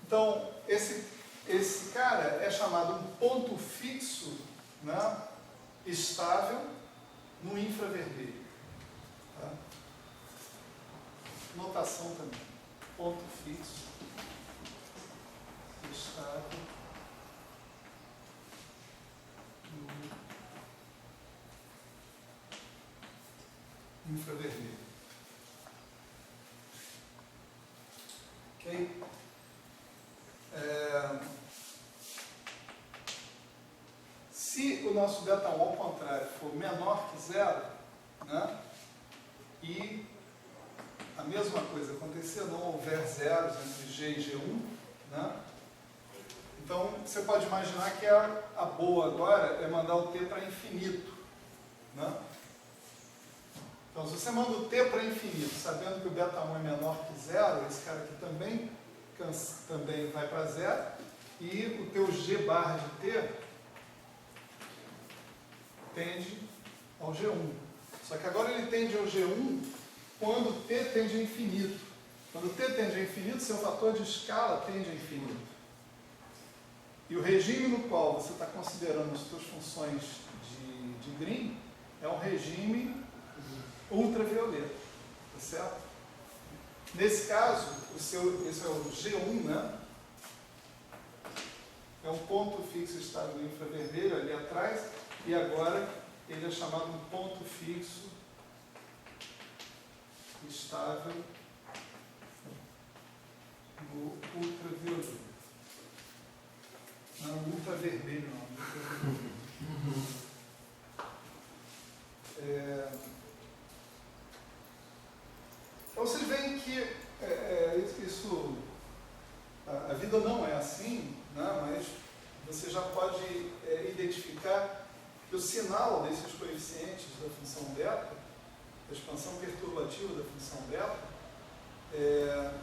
[SPEAKER 1] Então, esse cara é chamado um ponto fixo, né, estável no infravermelho. Tá? Notação também. Ponto fixo estável no infravermelho. Ok? Se o nosso beta 1 ao contrário for menor que zero, né, e a mesma coisa acontecer, não houver zeros entre G e G1, né, então você pode imaginar que a boa agora é mandar o t para infinito. Né? Então, se você manda o t para infinito, sabendo que o beta 1 é menor que zero, esse cara aqui também vai para zero, e o teu g barra de t tende ao G1. Só que agora ele tende ao G1 quando t tende a infinito. Quando t tende a infinito, seu fator de escala tende a infinito. E o regime no qual você está considerando as suas funções de Green é um regime ultravioleta. Tá certo? Nesse caso, esse é o G1, né? É um ponto fixo estável no infravermelho ali atrás, e agora ele é chamado um ponto fixo estável no ultravioleta. Não, ultravermelho não. Ultravermelho. Então vocês veem que a vida não é assim, né? Mas você já pode identificar que o sinal desses coeficientes da função beta, da expansão perturbativa da função beta,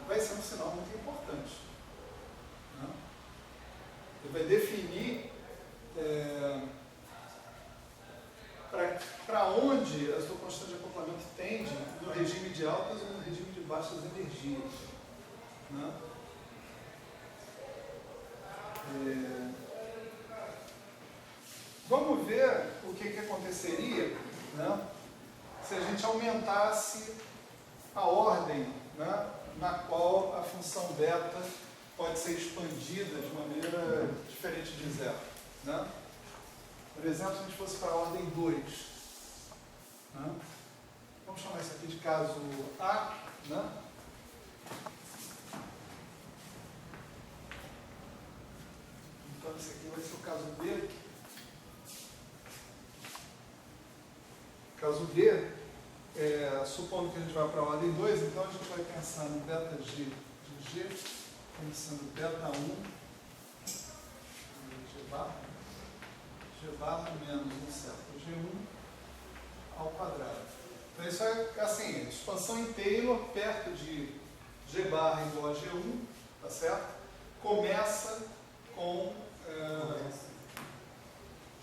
[SPEAKER 1] vai ser um sinal muito importante. Né? Ele vai definir para onde a sua constante de acoplamento tende no regime de altas ou no regime de baixas energias. Né? Vamos ver o que aconteceria, né, se a gente aumentasse a ordem, né, na qual a função beta pode ser expandida de maneira diferente de zero. Né? Por exemplo, se a gente fosse para a ordem 2. Né? Vamos chamar isso aqui de caso A. Né? Então, esse aqui vai ser o caso B. Caso B, supondo que a gente vai para a ordem 2, então a gente vai pensar no beta G de G, como sendo beta 1, G barra menos um certo G1 ao quadrado. Então isso é assim, expansão em Taylor perto de G barra igual a G1, tá certo? Começa com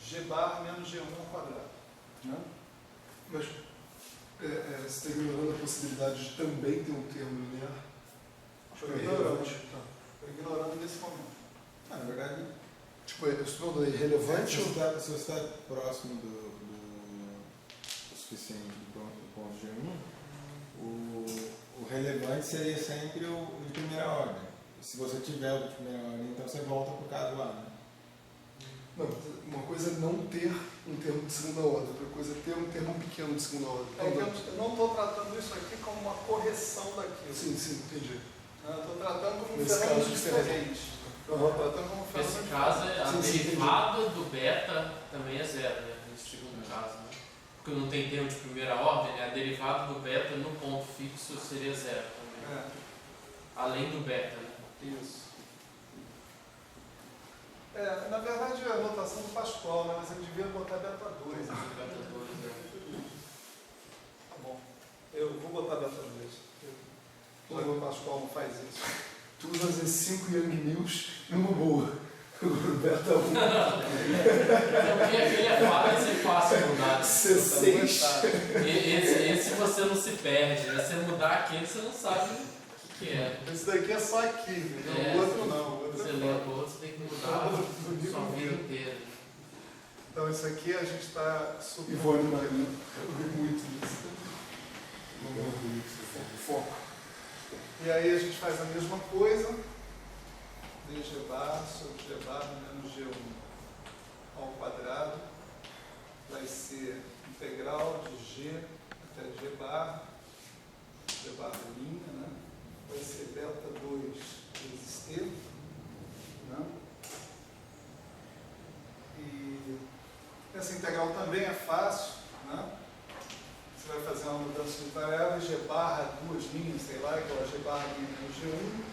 [SPEAKER 1] G barra menos G1 ao quadrado. Né?
[SPEAKER 2] Mas você está ignorando a possibilidade de também ter um termo linear?
[SPEAKER 1] Estou ignorando nesse momento.
[SPEAKER 4] Na verdade,
[SPEAKER 2] Tipo, eu estou falando irrelevante
[SPEAKER 4] se
[SPEAKER 2] ou...
[SPEAKER 4] você está próximo do suficiente do ponto G1, o relevante seria sempre o de primeira ordem. Se você tiver o de primeira ordem, então você volta para o caso A. Né?
[SPEAKER 2] Não, uma coisa é não ter um termo de segunda ordem, outra coisa é ter um termo pequeno de segunda ordem.
[SPEAKER 1] É que eu não estou tratando isso aqui como uma correção daquilo.
[SPEAKER 2] Sim, entendi.
[SPEAKER 1] Eu estou tratando como um
[SPEAKER 2] Nesse
[SPEAKER 1] fenômeno
[SPEAKER 2] caso,
[SPEAKER 1] diferente. Estou tratando como um fenômeno
[SPEAKER 5] Nesse caso, a
[SPEAKER 2] Sim, sim,
[SPEAKER 5] derivada do beta também é zero, né? Nesse segundo caso, né? Porque não tem termo de primeira ordem, né? A derivada do beta no ponto fixo seria zero também.
[SPEAKER 1] É,
[SPEAKER 5] Além do beta, né?
[SPEAKER 1] isso. Na verdade é a notação do Pascoal, né? Mas eu devia botar beta 2.
[SPEAKER 5] Beta 2, né?
[SPEAKER 1] Tá bom. Eu vou botar beta 2. Já que o Pascoal não faz isso.
[SPEAKER 2] Tu usa as 5 Young News numa boa. O beta 1.
[SPEAKER 5] Porque aquele é fácil mudar. Né?
[SPEAKER 2] C6.
[SPEAKER 5] Esse você não se perde, né? Se você mudar aquele, você não sabe o que é.
[SPEAKER 1] Esse daqui é só aqui, entendeu?
[SPEAKER 5] É,
[SPEAKER 1] O outro não. O outro
[SPEAKER 5] Você
[SPEAKER 1] é
[SPEAKER 5] lê
[SPEAKER 1] fora.
[SPEAKER 5] o outro, você tem que mudar sua vida inteira.
[SPEAKER 1] Então isso aqui a gente está super.
[SPEAKER 2] Ivone Maria. Eu vi muito disso. Foco.
[SPEAKER 1] E aí a gente faz a mesma coisa. dg bar sobre g bar menos g1 ao quadrado. Vai ser integral de g até g bar linha, né? Vai ser beta 2 vezes t, né? E essa integral também é fácil, né? Você vai fazer uma mudança de variável, g barra duas linhas, sei lá, igual a g barra linha menos g1.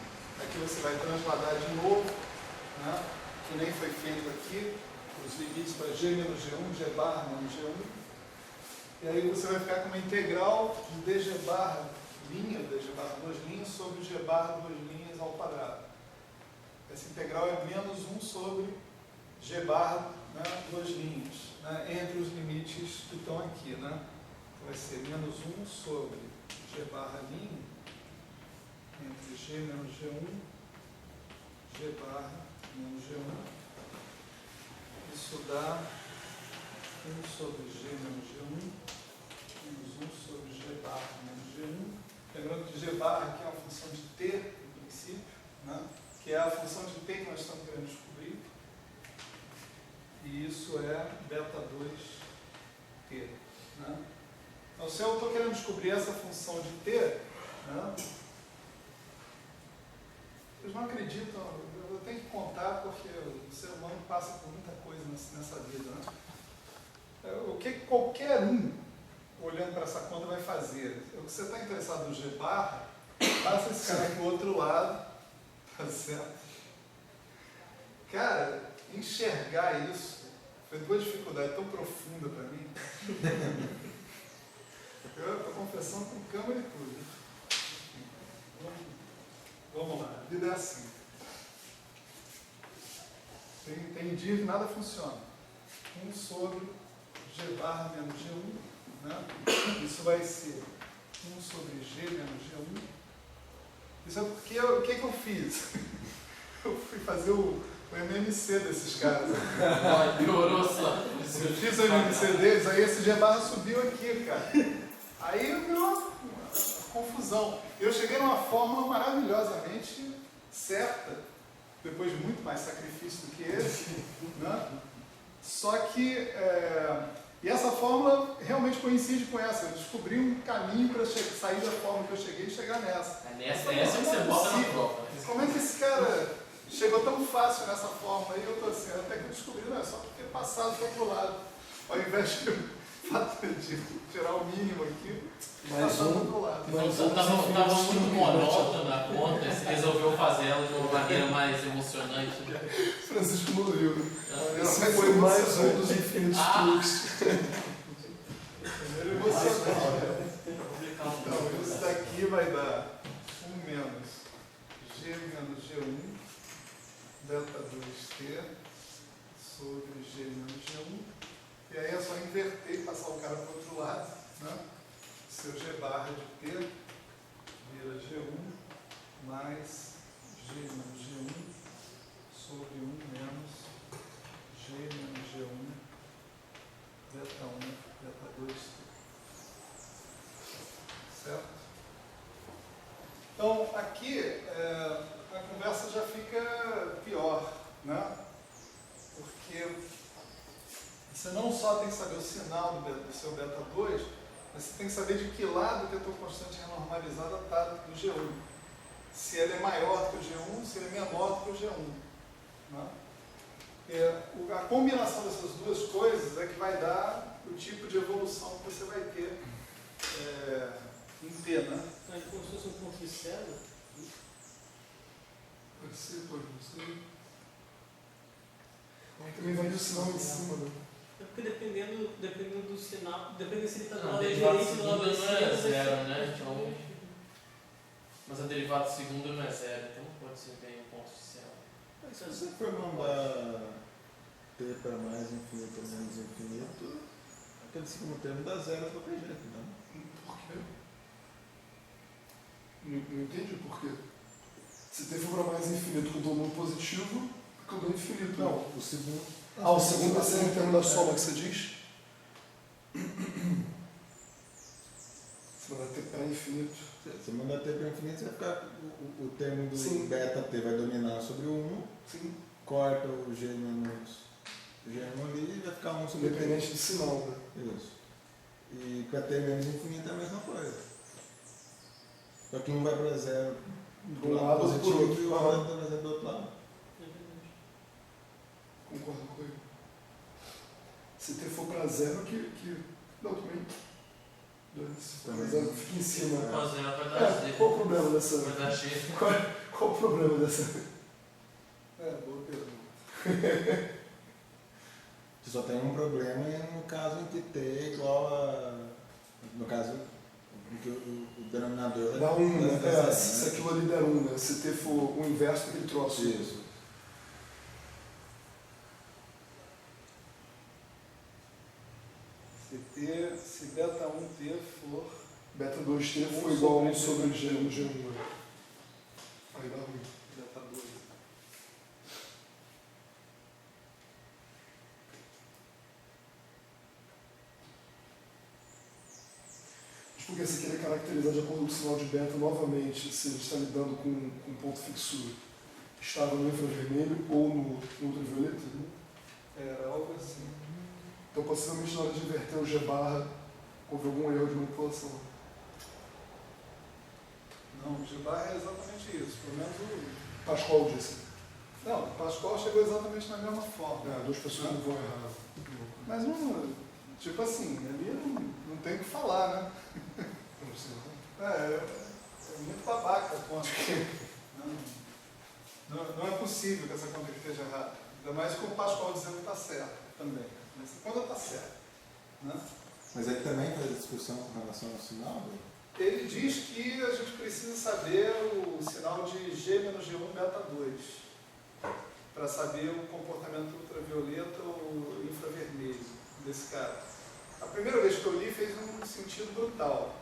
[SPEAKER 1] Aqui você vai transladar de novo, né? Que nem foi feito aqui, os limites para g menos g1, g barra menos g1. E aí você vai ficar com uma integral de dg barra linha, dg barra duas linhas, sobre g barra duas linhas ao quadrado. Essa integral é menos 1 sobre g barra, né, duas linhas, né, entre os limites que estão aqui, né? Então vai ser menos 1 sobre g barra linha, entre g menos g1, g barra menos g1. Isso dá 1 sobre g menos g1, menos 1 sobre g barra menos g1. Lembrando que g barra aqui é uma função de t, no princípio, né? Que é a função de t que nós estamos querendo descobrir. E isso é beta 2t. Né? Então, se eu estou querendo descobrir essa função de t, né? Vocês não acreditam, eu tenho que contar porque o ser humano passa por muita coisa nessa vida. Né? O que qualquer um, olhando para essa conta, vai fazer? O que você está interessado no G barra, passa esse cara aqui do outro lado, tá certo? Cara, enxergar isso foi uma dificuldade tão profunda para mim. Eu estou confessando com câmera e tudo. Vamos lá, a vida é assim. Tem dia que nada funciona. 1 sobre g barra menos g1, né? Isso vai ser 1 sobre g menos g1. Isso é porque o que eu fiz? Eu fui fazer o MMC desses caras.
[SPEAKER 5] Piorou só.
[SPEAKER 1] Eu fiz o MMC deles, aí esse g barra subiu aqui, cara. Aí virou uma confusão. Eu cheguei numa fórmula maravilhosamente certa, depois de muito mais sacrifício do que esse, né? Só que, e essa fórmula realmente coincide com essa. Eu descobri um caminho para sair da fórmula que eu cheguei e chegar nessa.
[SPEAKER 5] É essa que você bota na prova.
[SPEAKER 1] Como é que esse cara chegou tão fácil nessa fórmula? Aí eu estou assim, até que eu descobri, não é só porque passado do outro lado. Ao invés de tirar o mínimo aqui, passar do outro lado.
[SPEAKER 5] Estava muito monótono a conta, você resolveu fazer ela de uma maneira mais emocionante.
[SPEAKER 2] Francisco não viu. Esse
[SPEAKER 1] Mas
[SPEAKER 2] foi mais
[SPEAKER 1] emocionante.
[SPEAKER 2] um dos infinitos truques.
[SPEAKER 1] Primeiro emocionante. Então, isso daqui vai dar 1 menos g menos g1, delta 2t, sobre g menos g1. E aí é só inverter e passar o cara para o outro lado, né? Seu g barra de t vira g1 mais g menos g1 sobre 1 menos g menos g1 beta 1 beta 2 t. Certo? Então aqui a conversa já fica pior, né? Porque só tem que saber o sinal do seu beta 2, mas você tem que saber de que lado que a tua constante renormalizada está do G1. Se ele é maior do que o G1, se ele é menor do que o G1. Né? A combinação dessas duas coisas é que vai dar o tipo de evolução que você vai ter em T, né?
[SPEAKER 3] Então, é como se fosse um ponto de célula.
[SPEAKER 2] Pode ser, pode não ser. Também vai do sinal em cima, né?
[SPEAKER 3] É porque dependendo do sinal, dependendo se ele está do
[SPEAKER 5] Não, a
[SPEAKER 3] lado
[SPEAKER 5] derivada
[SPEAKER 3] direito ou do lado
[SPEAKER 5] segunda não é
[SPEAKER 3] esquerdo.
[SPEAKER 5] zero, né? Então, mas a derivada segunda não é zero, então não pode ser bem um ponto de célula.
[SPEAKER 4] Se você for mandar T para mais infinito ou menos infinito, aquele segundo termo dá zero de qualquer jeito, né?
[SPEAKER 2] Por quê? Não entendi por quê. Se T for para mais infinito com o domínio positivo, fica o domínio infinito.
[SPEAKER 4] Não, o segundo.
[SPEAKER 2] O segundo vai ser em termos da soma que você diz? Você vai ter para infinito.
[SPEAKER 4] Se mandar T para infinito, você vai ficar. O termo do
[SPEAKER 2] Sim.
[SPEAKER 4] beta T vai dominar sobre o 1,
[SPEAKER 2] Sim.
[SPEAKER 4] corta o G menos o G1 ali e vai ficar 1 sobre
[SPEAKER 2] Independente do sinal, né?
[SPEAKER 4] Isso. E para T menos infinito é a mesma coisa. Só que um vai para zero
[SPEAKER 2] Do
[SPEAKER 4] do
[SPEAKER 2] lado
[SPEAKER 4] lado
[SPEAKER 2] ou do
[SPEAKER 4] positivo
[SPEAKER 2] outro.
[SPEAKER 4] e o
[SPEAKER 2] Aham.
[SPEAKER 4] outro vai do outro lado.
[SPEAKER 3] É verdade.
[SPEAKER 2] Concordo com ele. Se T for para zero, não, também. Se for para zero, fica em cima.
[SPEAKER 5] Então, zero vai dar Z.
[SPEAKER 2] Qual o problema dessa?
[SPEAKER 5] Vai dar G.
[SPEAKER 2] Qual o problema dessa?
[SPEAKER 1] Boa pergunta.
[SPEAKER 4] Só tem um problema no caso em que T é igual a. No caso em que o denominador
[SPEAKER 2] Dá 1, né?
[SPEAKER 4] zero,
[SPEAKER 2] Se aquilo ali der 1, né? Se T for o inverso daquele troço.
[SPEAKER 4] Isso.
[SPEAKER 1] Se beta 1T for
[SPEAKER 2] Beta 2T
[SPEAKER 1] Um
[SPEAKER 2] for igual a 1
[SPEAKER 1] sobre
[SPEAKER 2] sobre G no G1. Né? Aí dá ruim.
[SPEAKER 1] beta 2.
[SPEAKER 2] Mas porque você querer caracterizar de acordo com o sinal de beta novamente, se a gente está lidando com um ponto fixo que estava no infravermelho ou no ultravioleta, né?
[SPEAKER 1] Era algo assim.
[SPEAKER 2] Então possivelmente na hora de inverter o G barra houve algum erro de manipulação.
[SPEAKER 1] Não, o G-bar é exatamente isso. Pelo menos o...
[SPEAKER 2] Pascal disse.
[SPEAKER 1] Não, o Pascal chegou exatamente na mesma forma.
[SPEAKER 2] Duas pessoas não vão errar.
[SPEAKER 1] Mas não, tipo assim, ali não tem o que falar, né?
[SPEAKER 2] Não sei, não.
[SPEAKER 1] É muito babaca a conta. Não é possível que essa conta esteja errada. Ainda mais com o Pascal dizendo que está certo também. Mas a conta está certa. Né?
[SPEAKER 4] Mas ele também faz discussão com relação ao sinal?
[SPEAKER 1] Ele diz que a gente precisa saber o sinal de G menos G1 beta 2 para saber o comportamento ultravioleta ou infravermelho desse cara. A primeira vez que eu li fez um sentido brutal.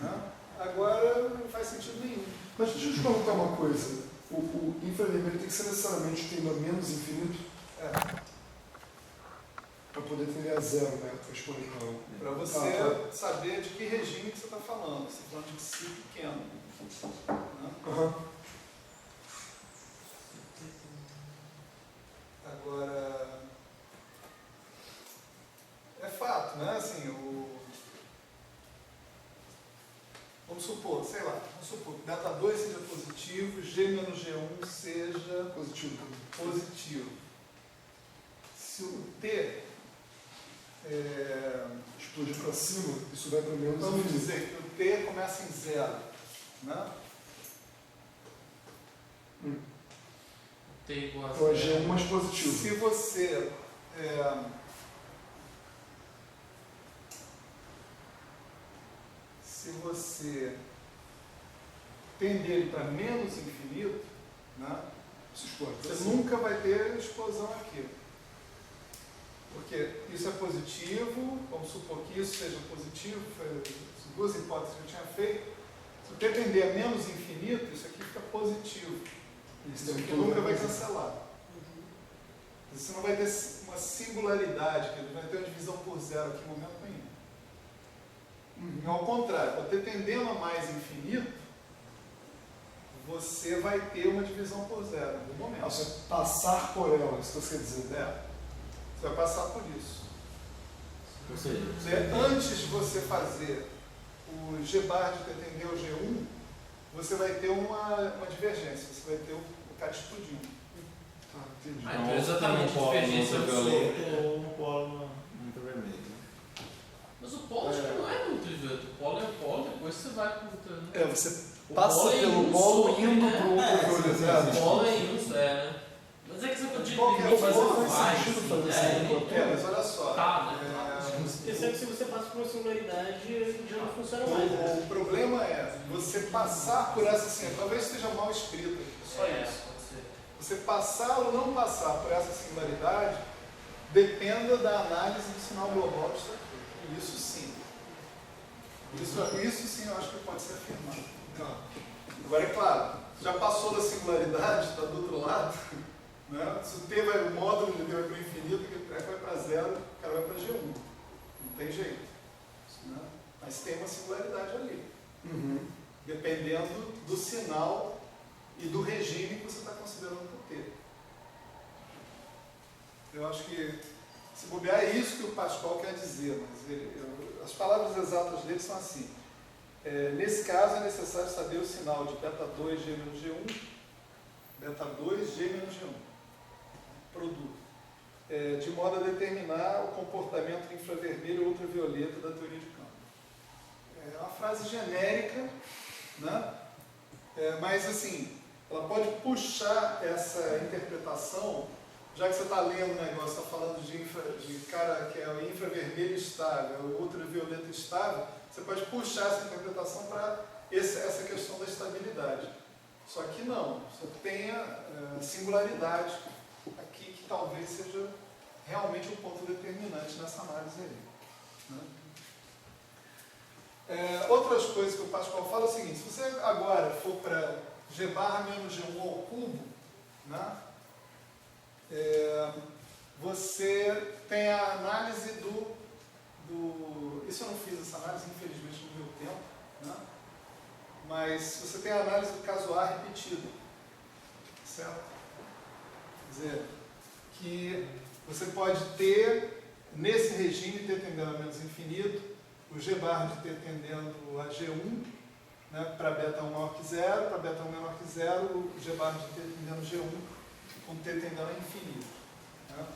[SPEAKER 1] Né? Agora não faz sentido nenhum.
[SPEAKER 2] Mas deixa eu te perguntar uma coisa. O infravermelho tem que ser necessariamente tendo a menos infinito? Para poder tender a zero, né? A exponencial.
[SPEAKER 1] Para você saber de que regime que você está falando. Você está falando de si pequeno. Né?
[SPEAKER 2] Aham.
[SPEAKER 1] Agora, é fato, né? Assim, vamos supor, sei lá, vamos supor que beta 2 seja positivo, G menos G1 seja
[SPEAKER 2] Positivo também.
[SPEAKER 1] positivo. Se o T
[SPEAKER 2] Explodir para cima, isso vai para menos
[SPEAKER 1] vamos
[SPEAKER 2] infinito.
[SPEAKER 1] dizer que o T começa em zero, né?
[SPEAKER 5] T igual a
[SPEAKER 2] Então é
[SPEAKER 5] zero.
[SPEAKER 2] G1 mais positivo.
[SPEAKER 1] Se você tender ele para menos infinito, né?
[SPEAKER 2] Se explode para
[SPEAKER 1] Você
[SPEAKER 2] cima.
[SPEAKER 1] nunca vai ter explosão aqui. Porque isso é positivo, vamos supor que isso seja positivo, foi as duas hipóteses que eu tinha feito. Se eu tender a menos infinito, isso aqui fica positivo. Isso aqui nunca vai cancelar. Você não vai ter uma singularidade, que ele vai ter uma divisão por zero aqui em momento nenhum. E ao contrário, para ter tendendo a mais infinito, você vai ter uma divisão por zero em algum momento.
[SPEAKER 2] Você passar por ela, isso que você quer dizer.
[SPEAKER 1] Você vai passar por isso.
[SPEAKER 4] Ou seja,
[SPEAKER 1] Antes de você fazer o G bar de entender o G1, você vai ter uma divergência, você vai ter o CAT tudinho.
[SPEAKER 2] Entendi.
[SPEAKER 5] Ah, então exatamente,
[SPEAKER 4] um polo
[SPEAKER 5] divergência
[SPEAKER 4] ultravioleta
[SPEAKER 5] absoluta.
[SPEAKER 4] ou um polo ultravermelho. Né?
[SPEAKER 5] Mas o polo acho que não é ultravioleta. O polo é o polo, depois você vai para o ultravioleta.
[SPEAKER 1] Você
[SPEAKER 5] O
[SPEAKER 1] passa
[SPEAKER 5] polo é
[SPEAKER 1] pelo
[SPEAKER 5] um
[SPEAKER 1] polo
[SPEAKER 5] só,
[SPEAKER 1] indo
[SPEAKER 5] né?
[SPEAKER 1] para o ultravioleta.
[SPEAKER 5] O polo é isso, né? Mas é que você pode
[SPEAKER 1] Qual que é o
[SPEAKER 5] limite,
[SPEAKER 1] polo?
[SPEAKER 5] você
[SPEAKER 2] Faz sentido fazer essa
[SPEAKER 1] Mas olha só.
[SPEAKER 5] Tá, né?
[SPEAKER 6] Exceto se você passa por uma singularidade, já não funciona mais. Né?
[SPEAKER 1] O problema é você passar por essa assim, talvez seja mal escrita, só
[SPEAKER 5] É,
[SPEAKER 1] isso.
[SPEAKER 5] pode ser.
[SPEAKER 1] Você passar ou não passar por essa singularidade dependa da análise do sinal global disso aqui. Isso sim. Isso sim eu acho que pode ser afirmado. Agora é claro, já passou da singularidade, está do outro lado, né? Se o T vai, o módulo de T vai para o infinito, o treco vai para zero, o cara vai para G1. Não tem jeito. Né? Mas tem uma singularidade ali. Dependendo do sinal e do regime que você está considerando por T. Eu acho que, se bobear, é isso que o Pascal quer dizer, mas as palavras exatas dele são assim. Nesse caso, é necessário saber o sinal de beta 2, G menos G1, beta 2, G menos G1, produto, de modo a determinar o comportamento infravermelho ou ultravioleta da teoria de campo. É uma frase genérica, né? Mas assim, ela pode puxar essa interpretação, já que você está lendo o negócio, está falando de cara que é o infravermelho estável, o ultravioleta estável, você pode puxar essa interpretação para essa questão da estabilidade. Só que não, só que tenha singularidade aqui que talvez seja realmente o ponto determinante nessa análise aí. Né? Outras coisas que o Pascal fala é o seguinte, se você agora for para G barra menos G1 ao cubo, né? Você tem a análise do... Isso eu não fiz essa análise, infelizmente, no meu tempo, né? Mas você tem a análise do caso A repetido, certo? Quer dizer, que você pode ter, nesse regime, T tendendo a menos infinito, o G bar de T tendendo a G1, né, para beta 1 maior que 0, para beta 1 menor que 0, o G bar de T tendendo a G1, com T tendendo a infinito. Né?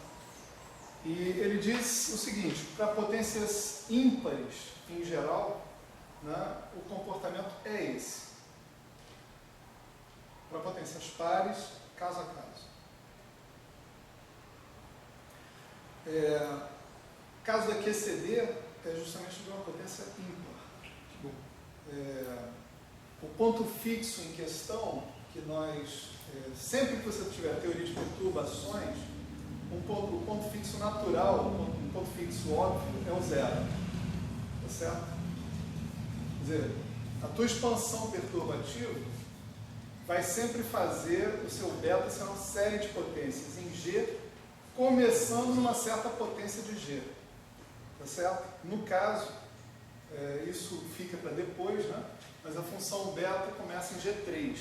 [SPEAKER 1] E ele diz o seguinte, para potências ímpares, em geral, né, o comportamento é esse. Para potências pares, caso a caso. Caso da QCD é justamente de uma potência ímpar. O ponto fixo em questão, que nós, sempre que você tiver teoria de perturbações, o ponto fixo natural, um ponto fixo óbvio, é o zero. Tá certo? Quer dizer, a tua expansão perturbativa vai sempre fazer o seu beta ser uma série de potências em G, começando numa certa potência de G. Tá certo? No caso, isso fica para depois, né? Mas a função beta começa em G3.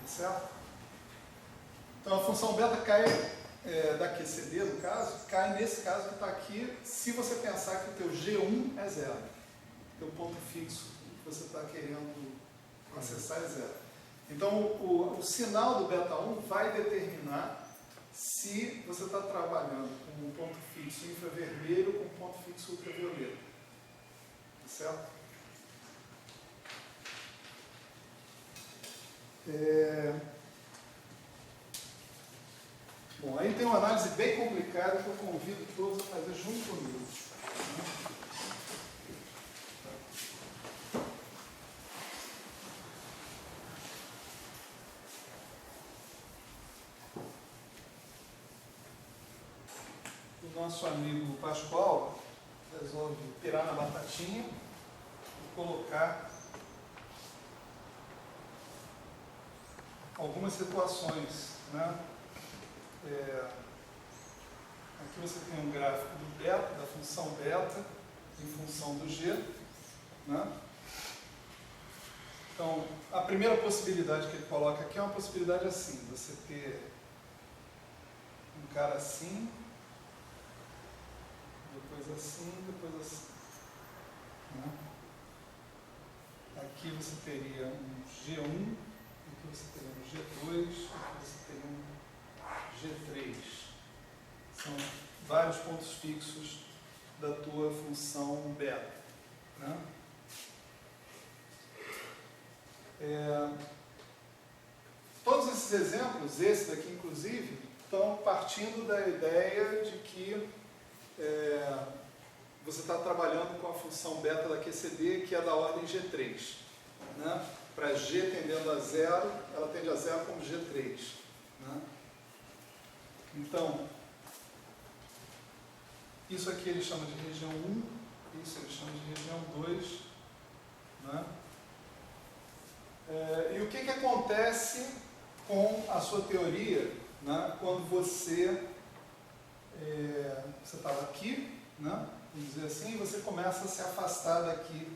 [SPEAKER 1] Tá certo? Então a função beta cai da QCD, no caso, cai nesse caso que está aqui, se você pensar que o teu G1 é zero. O teu ponto fixo que você está querendo acessar é zero. Então o sinal do beta 1 vai determinar se você está trabalhando com um ponto fixo infravermelho ou com um ponto fixo ultravioleta. Tá certo? Bom, aí tem uma análise bem complicada que eu convido todos a fazer junto comigo. O nosso amigo Pascoal resolve pirar na batatinha e colocar algumas situações, né? Aqui você tem um gráfico do beta, da função beta, em função do G. Né? Então, a primeira possibilidade que ele coloca aqui é uma possibilidade assim, você ter um cara assim, depois assim, depois assim. Né? Aqui você teria um G1, aqui você teria um G2, aqui você teria um G3. São vários pontos fixos da tua função beta. Né? Todos esses exemplos, esse daqui inclusive, estão partindo da ideia de que você está trabalhando com a função beta da QCD, que é da ordem G3. Né? Para G tendendo a zero, ela tende a zero como G3. Né? Então, isso aqui ele chama de região 1, isso ele chama de região 2. Né? E o que acontece com a sua teoria, né, quando você estava aqui, né, vamos dizer assim, e você começa a se afastar daqui,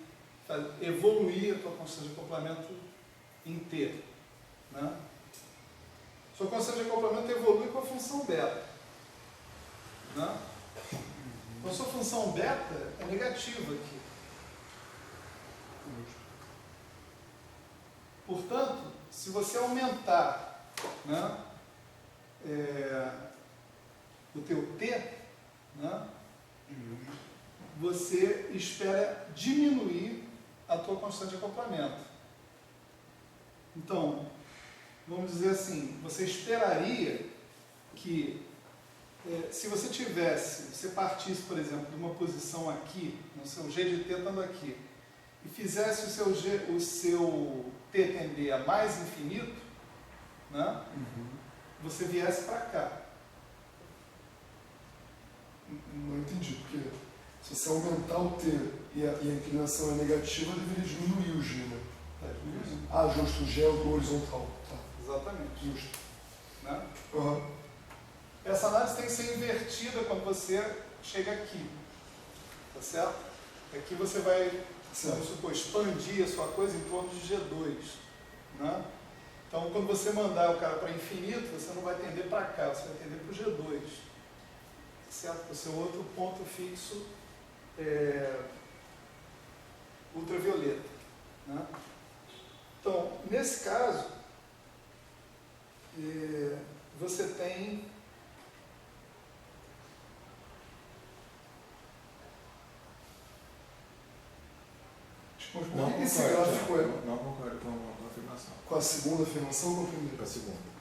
[SPEAKER 1] evoluir a tua constante de acoplamento em T. Né? Sua constante de acoplamento evolui com a função beta. Né? Então, sua função beta é negativa aqui. Portanto, se você aumentar, né, o teu T, né, você espera diminuir a tua constante de acoplamento. Então, vamos dizer assim, você esperaria que, se você partisse, por exemplo, de uma posição aqui, no seu G de T estando aqui, e fizesse o seu T tender a mais infinito, né? Você viesse para cá.
[SPEAKER 2] Não entendi, porque se você aumentar o T e a inclinação é negativa, deveria diminuir o G, né?
[SPEAKER 1] Tá diminuindo.
[SPEAKER 2] Ah, justo, o G é o horizontal. Tá.
[SPEAKER 1] Exatamente.
[SPEAKER 2] Justo.
[SPEAKER 1] Né?
[SPEAKER 2] Uhum.
[SPEAKER 1] Essa análise tem que ser invertida quando você chega aqui. Tá certo? Aqui você vai, vamos supor, expandir a sua coisa em torno de G2. Né? Então, quando você mandar o cara para infinito, você não vai tender para cá, você vai tender para o G2. Certo? O seu outro ponto fixo ultravioleta. Né? Então, nesse caso, você tem
[SPEAKER 2] Mas por
[SPEAKER 4] Não
[SPEAKER 2] que esse
[SPEAKER 4] concordo,
[SPEAKER 2] gráfico é
[SPEAKER 4] não concordo com a afirmação.
[SPEAKER 2] com a segunda afirmação ou com a primeira?
[SPEAKER 4] Com a segunda.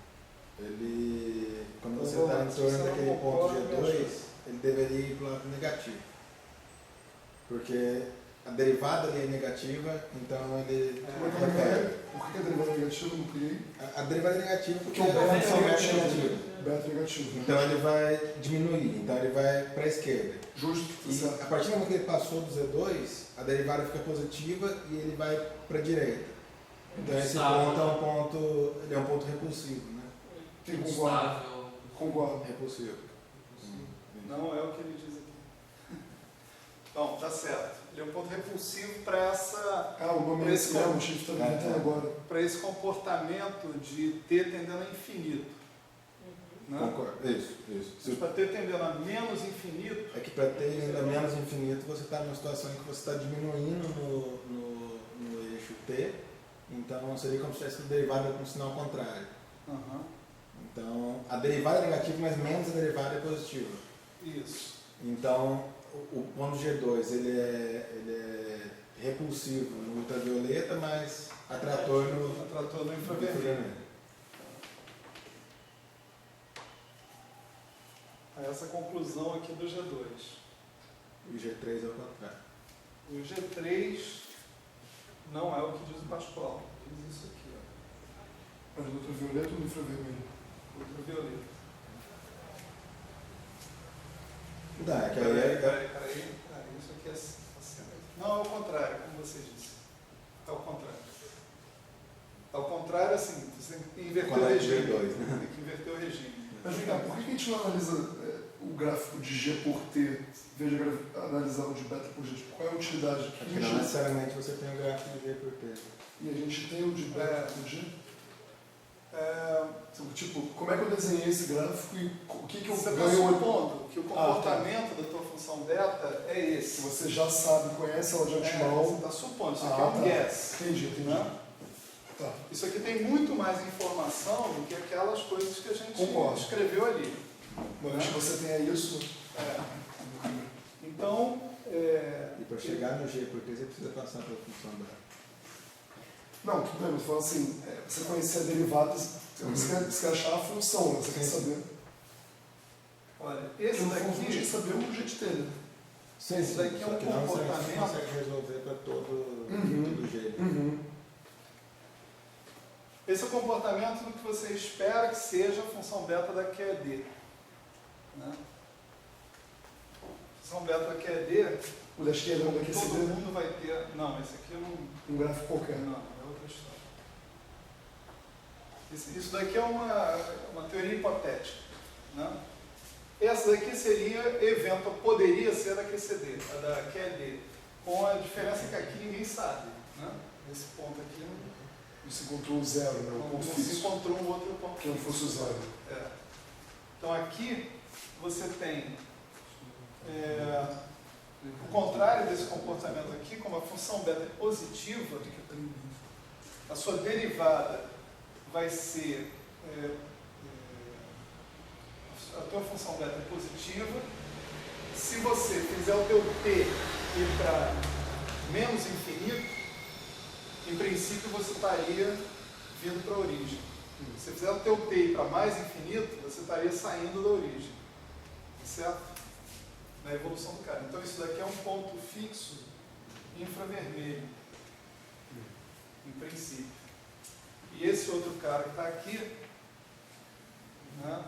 [SPEAKER 4] Ele, quando
[SPEAKER 1] Então,
[SPEAKER 4] você
[SPEAKER 1] vamos
[SPEAKER 4] está
[SPEAKER 1] lá,
[SPEAKER 4] em
[SPEAKER 1] se
[SPEAKER 4] torno
[SPEAKER 1] você não
[SPEAKER 4] daquele ponto
[SPEAKER 1] concorda, me
[SPEAKER 4] G2,
[SPEAKER 1] ajuda.
[SPEAKER 4] ele deveria ir para o lado negativo. Porque a derivada ali é negativa, então ele repete.
[SPEAKER 2] Por que a derivada negativa eu não criei?
[SPEAKER 4] A derivada é negativa porque
[SPEAKER 2] Porque o
[SPEAKER 4] a
[SPEAKER 2] beta é
[SPEAKER 4] função beta é
[SPEAKER 2] negativo.
[SPEAKER 4] negativa.
[SPEAKER 2] Beta negativo. Né?
[SPEAKER 4] Então ele vai diminuir, então ele vai para a esquerda.
[SPEAKER 2] Justo, tá
[SPEAKER 4] E
[SPEAKER 2] certo.
[SPEAKER 4] a partir do momento que ele passou do Z2, a derivada fica positiva e ele vai para a direita. Então esse
[SPEAKER 5] Estável.
[SPEAKER 4] ponto é um ponto, ele é um ponto repulsivo, né?
[SPEAKER 2] Tem concordo.
[SPEAKER 5] Instável.
[SPEAKER 2] Concordo.
[SPEAKER 4] Repulsivo.
[SPEAKER 1] Não é o que ele diz aqui. Então, tá certo. Ele é um ponto repulsivo para essa
[SPEAKER 2] Ah, o nome é esse mesmo, o Chief está inventando agora.
[SPEAKER 1] para esse comportamento de T tendendo a infinito. Né?
[SPEAKER 4] Concordo. Isso.
[SPEAKER 1] Mas para T tendendo a menos infinito,
[SPEAKER 4] É que para ter ainda menos infinito, você está numa situação em que você está diminuindo no eixo T, então seria como se tivesse derivada com sinal contrário. Então, a derivada é negativa, mas menos a derivada é positiva.
[SPEAKER 1] isso.
[SPEAKER 4] Então, o ponto G2 ele é repulsivo no ultravioleta, mas atrator no
[SPEAKER 1] Tratou no infravermelho. Aí essa conclusão aqui do G2.
[SPEAKER 4] E o G3 é o contrário.
[SPEAKER 1] O G3 não é o que diz o Pascoal. Diz isso aqui, ó.
[SPEAKER 2] Mas no ultravioleta ou no infravermelho?
[SPEAKER 1] Ultravioleta.
[SPEAKER 4] Dá, é que aí é...
[SPEAKER 1] Peraí. Isso aqui é assim. Não, é o contrário, como você disse. É o contrário. Ao contrário, assim, você tem que inverter
[SPEAKER 4] Qual
[SPEAKER 1] o
[SPEAKER 4] é o
[SPEAKER 1] regime.
[SPEAKER 4] G2, né?
[SPEAKER 1] Tem que inverter o regime.
[SPEAKER 2] Mas vem cá, por que a gente não analisa o gráfico de G por T, em vez de analisar o de beta por G? Qual é a utilidade?
[SPEAKER 4] Porque não necessariamente você tem o gráfico de G por T.
[SPEAKER 2] E a gente tem o de beta por G? Tipo, como é que eu desenhei esse gráfico e o que eu
[SPEAKER 1] Você está
[SPEAKER 2] ganho?
[SPEAKER 1] supondo que o comportamento da tua função beta é
[SPEAKER 2] Se
[SPEAKER 1] esse.
[SPEAKER 2] você já sabe, conhece ela de
[SPEAKER 1] Você
[SPEAKER 2] antemão.
[SPEAKER 1] está supondo, isso aqui é um
[SPEAKER 2] tá.
[SPEAKER 1] guess.
[SPEAKER 2] Entendi.
[SPEAKER 1] Né?
[SPEAKER 2] Tá.
[SPEAKER 1] Isso aqui tem muito mais informação do que aquelas coisas que a gente
[SPEAKER 2] Concordo.
[SPEAKER 1] escreveu ali.
[SPEAKER 2] Uma vez que você tenha isso,
[SPEAKER 1] Então,
[SPEAKER 4] E para chegar no G, porque você precisa passar pela função beta.
[SPEAKER 2] não, tudo bem, mas falando assim, você conhecer a derivada, você quer achar a função, né? Você quer saber.
[SPEAKER 1] olha,
[SPEAKER 2] Porque
[SPEAKER 1] esse
[SPEAKER 2] no fundo, a gente
[SPEAKER 1] daqui,
[SPEAKER 2] quer saber o GT, né?
[SPEAKER 4] Sim,
[SPEAKER 1] Esse daqui é um
[SPEAKER 4] só que não
[SPEAKER 1] comportamento.
[SPEAKER 4] você consegue resolver para todo G.
[SPEAKER 1] esse é o comportamento do que você espera que seja a função beta da QED. Né? A função beta da QED,
[SPEAKER 2] O da esquerda é um
[SPEAKER 1] todo
[SPEAKER 2] QCD, né?
[SPEAKER 1] mundo vai ter. Não, esse aqui eu não.
[SPEAKER 2] Um gráfico qualquer.
[SPEAKER 1] Não, é outra história. Isso daqui é uma teoria hipotética. Né? Essa daqui poderia ser a QCD, a da QED, com a diferença que aqui ninguém sabe. Né? Nesse ponto aqui
[SPEAKER 2] Não se encontrou o zero, né? O
[SPEAKER 1] não
[SPEAKER 2] ponto
[SPEAKER 1] se
[SPEAKER 2] fixo.
[SPEAKER 1] encontrou um outro ponto
[SPEAKER 2] Que não
[SPEAKER 1] fixo.
[SPEAKER 2] fosse o zero.
[SPEAKER 1] É. Então aqui você tem o contrário desse comportamento aqui, como a função beta é positiva, a sua derivada vai ser a tua função beta é positiva. Se você fizer o teu t ir para menos infinito, em princípio você estaria vindo para a origem. Se você fizer o teu t ir para mais infinito, você estaria saindo da origem. Certo? Na evolução do cara. Então isso daqui é um ponto fixo infravermelho. Em princípio. E esse outro cara que está aqui, né,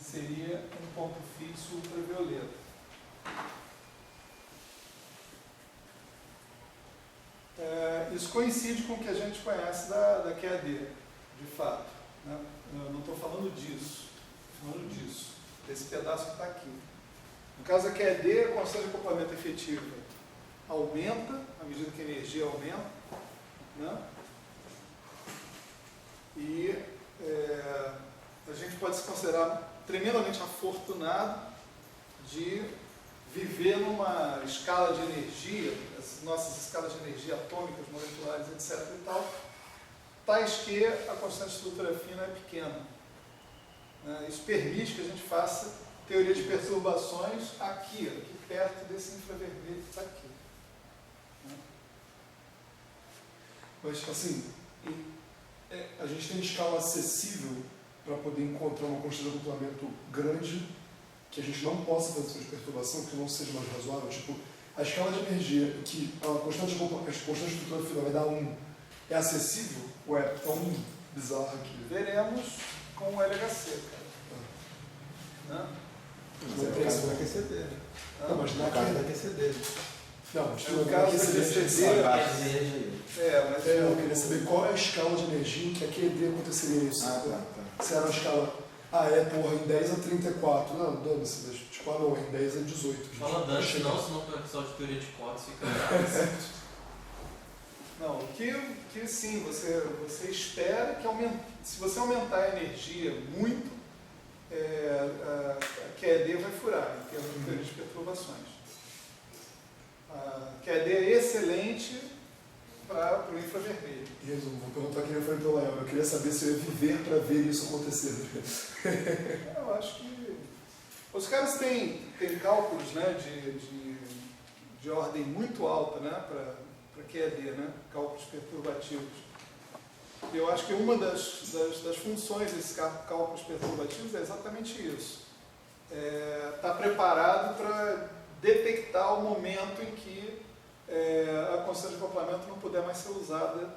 [SPEAKER 1] seria um ponto fixo ultravioleta. Isso coincide com o que a gente conhece da QAD, de fato. Né? Eu não estou falando disso, estou falando disso, desse pedaço que está aqui. No caso da QAD, a constante de acoplamento efetiva aumenta à medida que a energia aumenta. Né? E a gente pode se considerar tremendamente afortunado de viver numa escala de energia, as nossas escalas de energia atômicas, moleculares, etc. e tal, tais que a constante de estrutura fina é pequena. Isso permite que a gente faça teoria de perturbações aqui perto desse infravermelho que está aqui.
[SPEAKER 2] Mas, assim, a gente tem escala acessível para poder encontrar uma constante de acoplamento grande que a gente não possa fazer de perturbação, que não seja mais razoável. Tipo, a escala de energia que a constante de estrutura final vai dar 1 é acessível ou é tão bizarra que...
[SPEAKER 1] Veremos com o LHC, cara.
[SPEAKER 4] Mas é o caso da QCD, né?
[SPEAKER 2] Não, mas
[SPEAKER 4] É
[SPEAKER 2] na
[SPEAKER 4] o caso da QCD.
[SPEAKER 2] Não, mas
[SPEAKER 1] No caso da QCD, mas
[SPEAKER 2] eu queria saber qual é a escala de energia em que a QED aconteceria isso.
[SPEAKER 4] Tá.
[SPEAKER 2] Se era uma escala, em 10 a 34, não, dane-se, mas tipo, não, em 10 a 18.
[SPEAKER 5] Fala dane-se não, senão o pessoal de teoria de cotas fica bravo.
[SPEAKER 1] não, que sim, você espera que se você aumentar a energia muito, a QED vai furar em termos de teoria de perturbações. A QED é excelente para o infravermelho.
[SPEAKER 2] Em resumo, vou perguntar quem foi pelo Léo. Eu queria saber se eu ia viver para ver isso acontecer.
[SPEAKER 1] Eu acho que os caras têm cálculos, né, de ordem muito alta, né, para QED, né, cálculos perturbativos. Eu acho que uma das funções desses cálculos perturbativos é exatamente isso. Está preparado para detectar o momento em que a constante de acoplamento não puder mais ser usada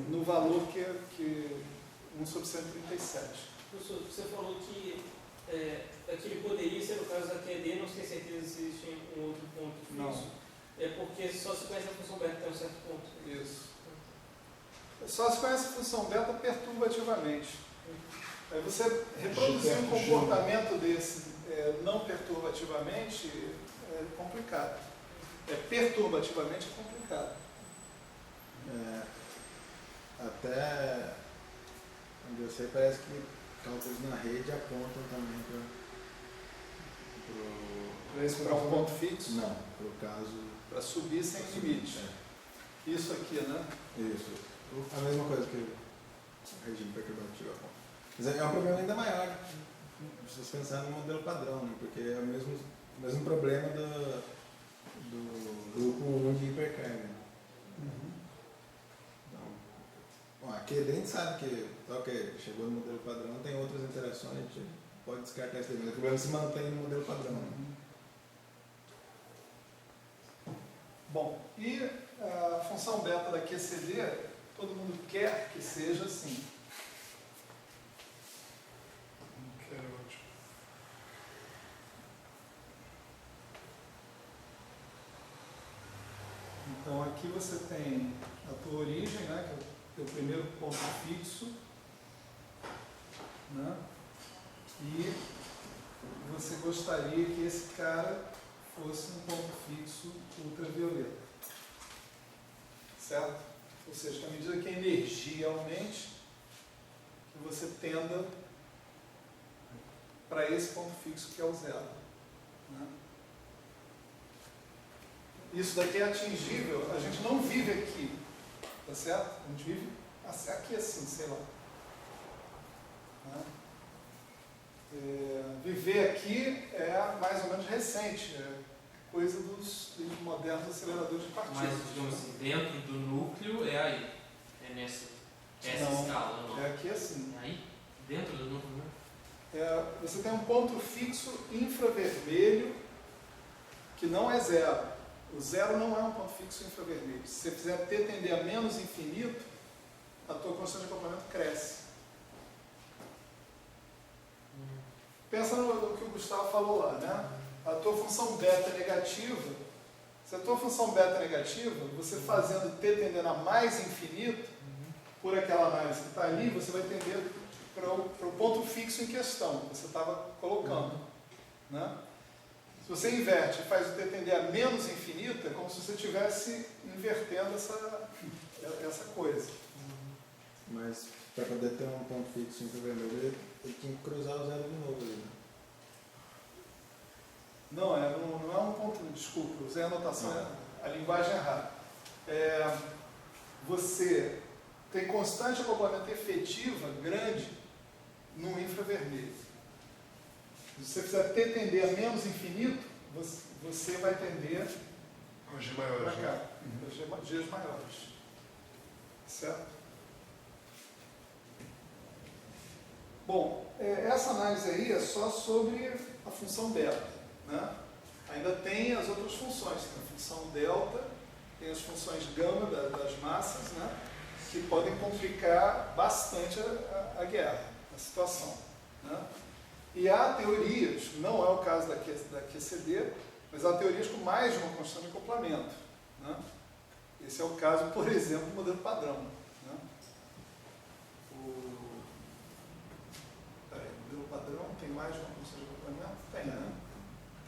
[SPEAKER 1] no valor que 1 sobre 137.
[SPEAKER 6] Professor, você falou que aquele poderia ser no caso da QED, não sei certeza se existe um outro ponto fixo.
[SPEAKER 1] Não.
[SPEAKER 6] É porque só se conhece a função beta até um certo ponto.
[SPEAKER 1] Isso. Só se conhece a função beta perturbativamente. Aí você reproduzir um comportamento desse não perturbativamente é complicado. Perturbativamente é complicado.
[SPEAKER 4] Até onde eu sei, parece que cálculos na rede apontam também
[SPEAKER 1] Para um ponto fixo,
[SPEAKER 4] Não, para o caso.
[SPEAKER 1] para subir sem limite. Isso aqui, né?
[SPEAKER 4] Isso. A mesma coisa que o regime perturbativo aponta. Mas é um problema ainda maior se você pensar no modelo padrão, né? Porque é o mesmo problema do grupo 1 de hipercarga. Então, bom, aqui a gente sabe que, ok, chegou no modelo padrão, tem outras interações, a gente pode descartar isso daí, mas o problema se mantém no modelo padrão. Né?
[SPEAKER 1] Bom, e a função beta da QCD, todo mundo quer que seja assim. Então aqui você tem a tua origem, né, que é o teu primeiro ponto fixo, né, e você gostaria que esse cara fosse um ponto fixo ultravioleta, certo? Ou seja, que à medida que a energia aumente, que você tenda para esse ponto fixo que é o zero, né? Isso daqui é atingível, a gente não vive aqui, tá certo? A gente vive aqui assim, sei lá. Né? Viver aqui é mais ou menos recente, é coisa dos modernos aceleradores de partículas.
[SPEAKER 5] Mas, digamos assim, dentro do núcleo é aí. É nessa
[SPEAKER 1] Não,
[SPEAKER 5] escala, não?
[SPEAKER 1] é aqui assim.
[SPEAKER 5] É aí? Dentro do núcleo, né?
[SPEAKER 1] Você tem um ponto fixo infravermelho que não é zero. O zero não é um ponto fixo infravermelho. Se você fizer t tender a menos infinito, a tua constante de acoplamento cresce. Pensa no que o Gustavo falou lá, né? A tua função beta negativa, se a tua função beta negativa, você fazendo t tendendo a mais infinito, por aquela análise que está ali, você vai tender para o ponto fixo em questão, que você estava colocando. Né? Se você inverte e faz o t tender a menos infinito, é como se você estivesse invertendo essa coisa.
[SPEAKER 4] Mas para poder ter um ponto fixo infravermelho, ele tinha que cruzar o zero de novo ali. Né?
[SPEAKER 1] Não é um ponto, desculpa, usei a anotação, a linguagem errada. Você tem constante acoplamento efetiva grande no infravermelho. Se você fizer t tender a menos infinito, você vai tender
[SPEAKER 2] Com G maiores,
[SPEAKER 1] para cá,
[SPEAKER 2] né?
[SPEAKER 1] para Gs maiores. Certo? Bom, essa análise aí é só sobre a função beta. Né? Ainda tem as outras funções, tem a função delta, tem as funções gama das massas, né? Que podem complicar bastante a guerra, a situação. Né? E há teorias, não é o caso da QCD, mas há teorias com mais de uma constante de acoplamento. Né? Esse é o caso, por exemplo, do modelo padrão. Né? O modelo padrão tem mais de uma constante de acoplamento? Tem, né?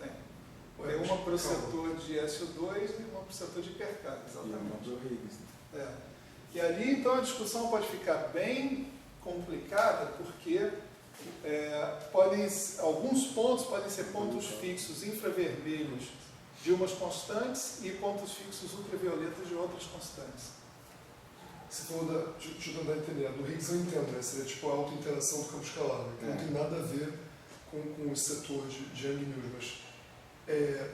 [SPEAKER 1] Tem. Tem uma para o setor de SO2 e uma para o setor de hipercarga, exatamente.
[SPEAKER 4] E uma para o Higgs. Né?
[SPEAKER 1] E ali, então, a discussão pode ficar bem complicada, porque alguns pontos podem ser pontos fixos infravermelhos de umas constantes e pontos fixos ultravioletas de outras constantes.
[SPEAKER 2] Você falou deixa eu tentar entender, do Higgs eu entendo, né? Seria tipo a auto-interação do campo escalar, né? Que não tem nada a ver com esse setor de Young-Mills, mas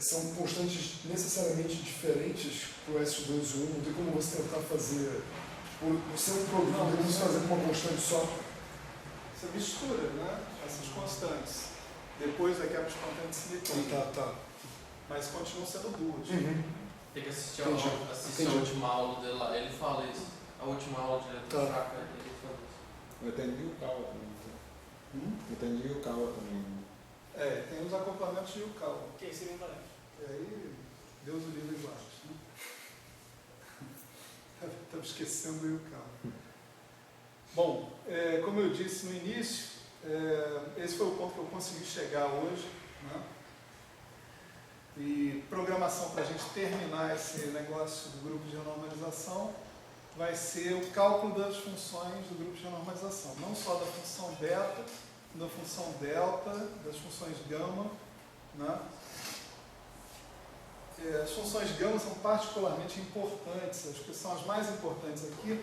[SPEAKER 2] são constantes necessariamente diferentes para o S2 e o 1, não tem como você tentar fazer, você é um produto, não tem como você fazer com uma constante só.
[SPEAKER 1] Você mistura, né, essas constantes. Depois vai que as constantes se multiplicam.
[SPEAKER 2] Tá.
[SPEAKER 1] Mas continuam sendo duas.
[SPEAKER 5] Tem que assistir
[SPEAKER 2] Entendi.
[SPEAKER 5] a última aula dele lá. Ele fala isso. A última aula de letra fraca, ele fala isso.
[SPEAKER 4] Eu entendi o Kawa também. Entendi o Kawa também.
[SPEAKER 1] Tem os acoplamentos de Yukawa.
[SPEAKER 6] Quem se me parece?
[SPEAKER 1] E aí, Deus o livre e guarde. Né? Estava esquecendo o Yukawa. Bom, como eu disse no início, esse foi o ponto que eu consegui chegar hoje. Né? E programação para a gente terminar esse negócio do grupo de normalização vai ser o cálculo das funções do grupo de normalização, não só da função beta, da função delta, das funções gama, né? As funções gama são particularmente importantes, acho que são as mais importantes aqui,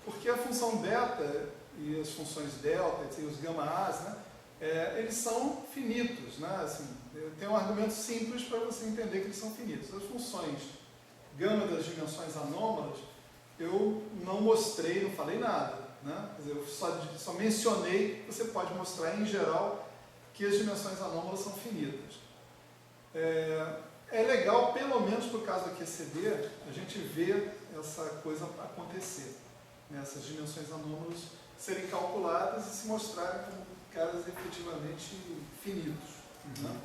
[SPEAKER 1] porque a função beta e as funções delta e os gama-as, né, eles são finitos, né? Assim, tem um argumento simples para você entender que eles são finitos. As funções gama das dimensões anômalas, eu não mostrei, não falei nada, né? Quer dizer, eu só mencionei que você pode mostrar em geral que as dimensões anômalas são finitas. É legal, pelo menos por causa do QCD, a gente ver essa coisa acontecer, né? Essas dimensões anômalas serem calculadas e se mostrarem como caras efetivamente finitos. Né?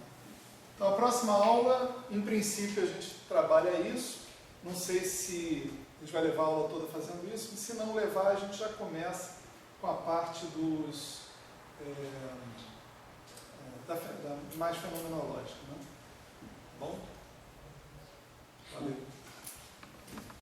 [SPEAKER 1] Então, a próxima aula, em princípio, a gente trabalha isso. Não sei se a gente vai levar a aula toda fazendo isso, mas se não levar, a gente já começa com a parte dos da mais fenomenológica. Né? Bom? Valeu.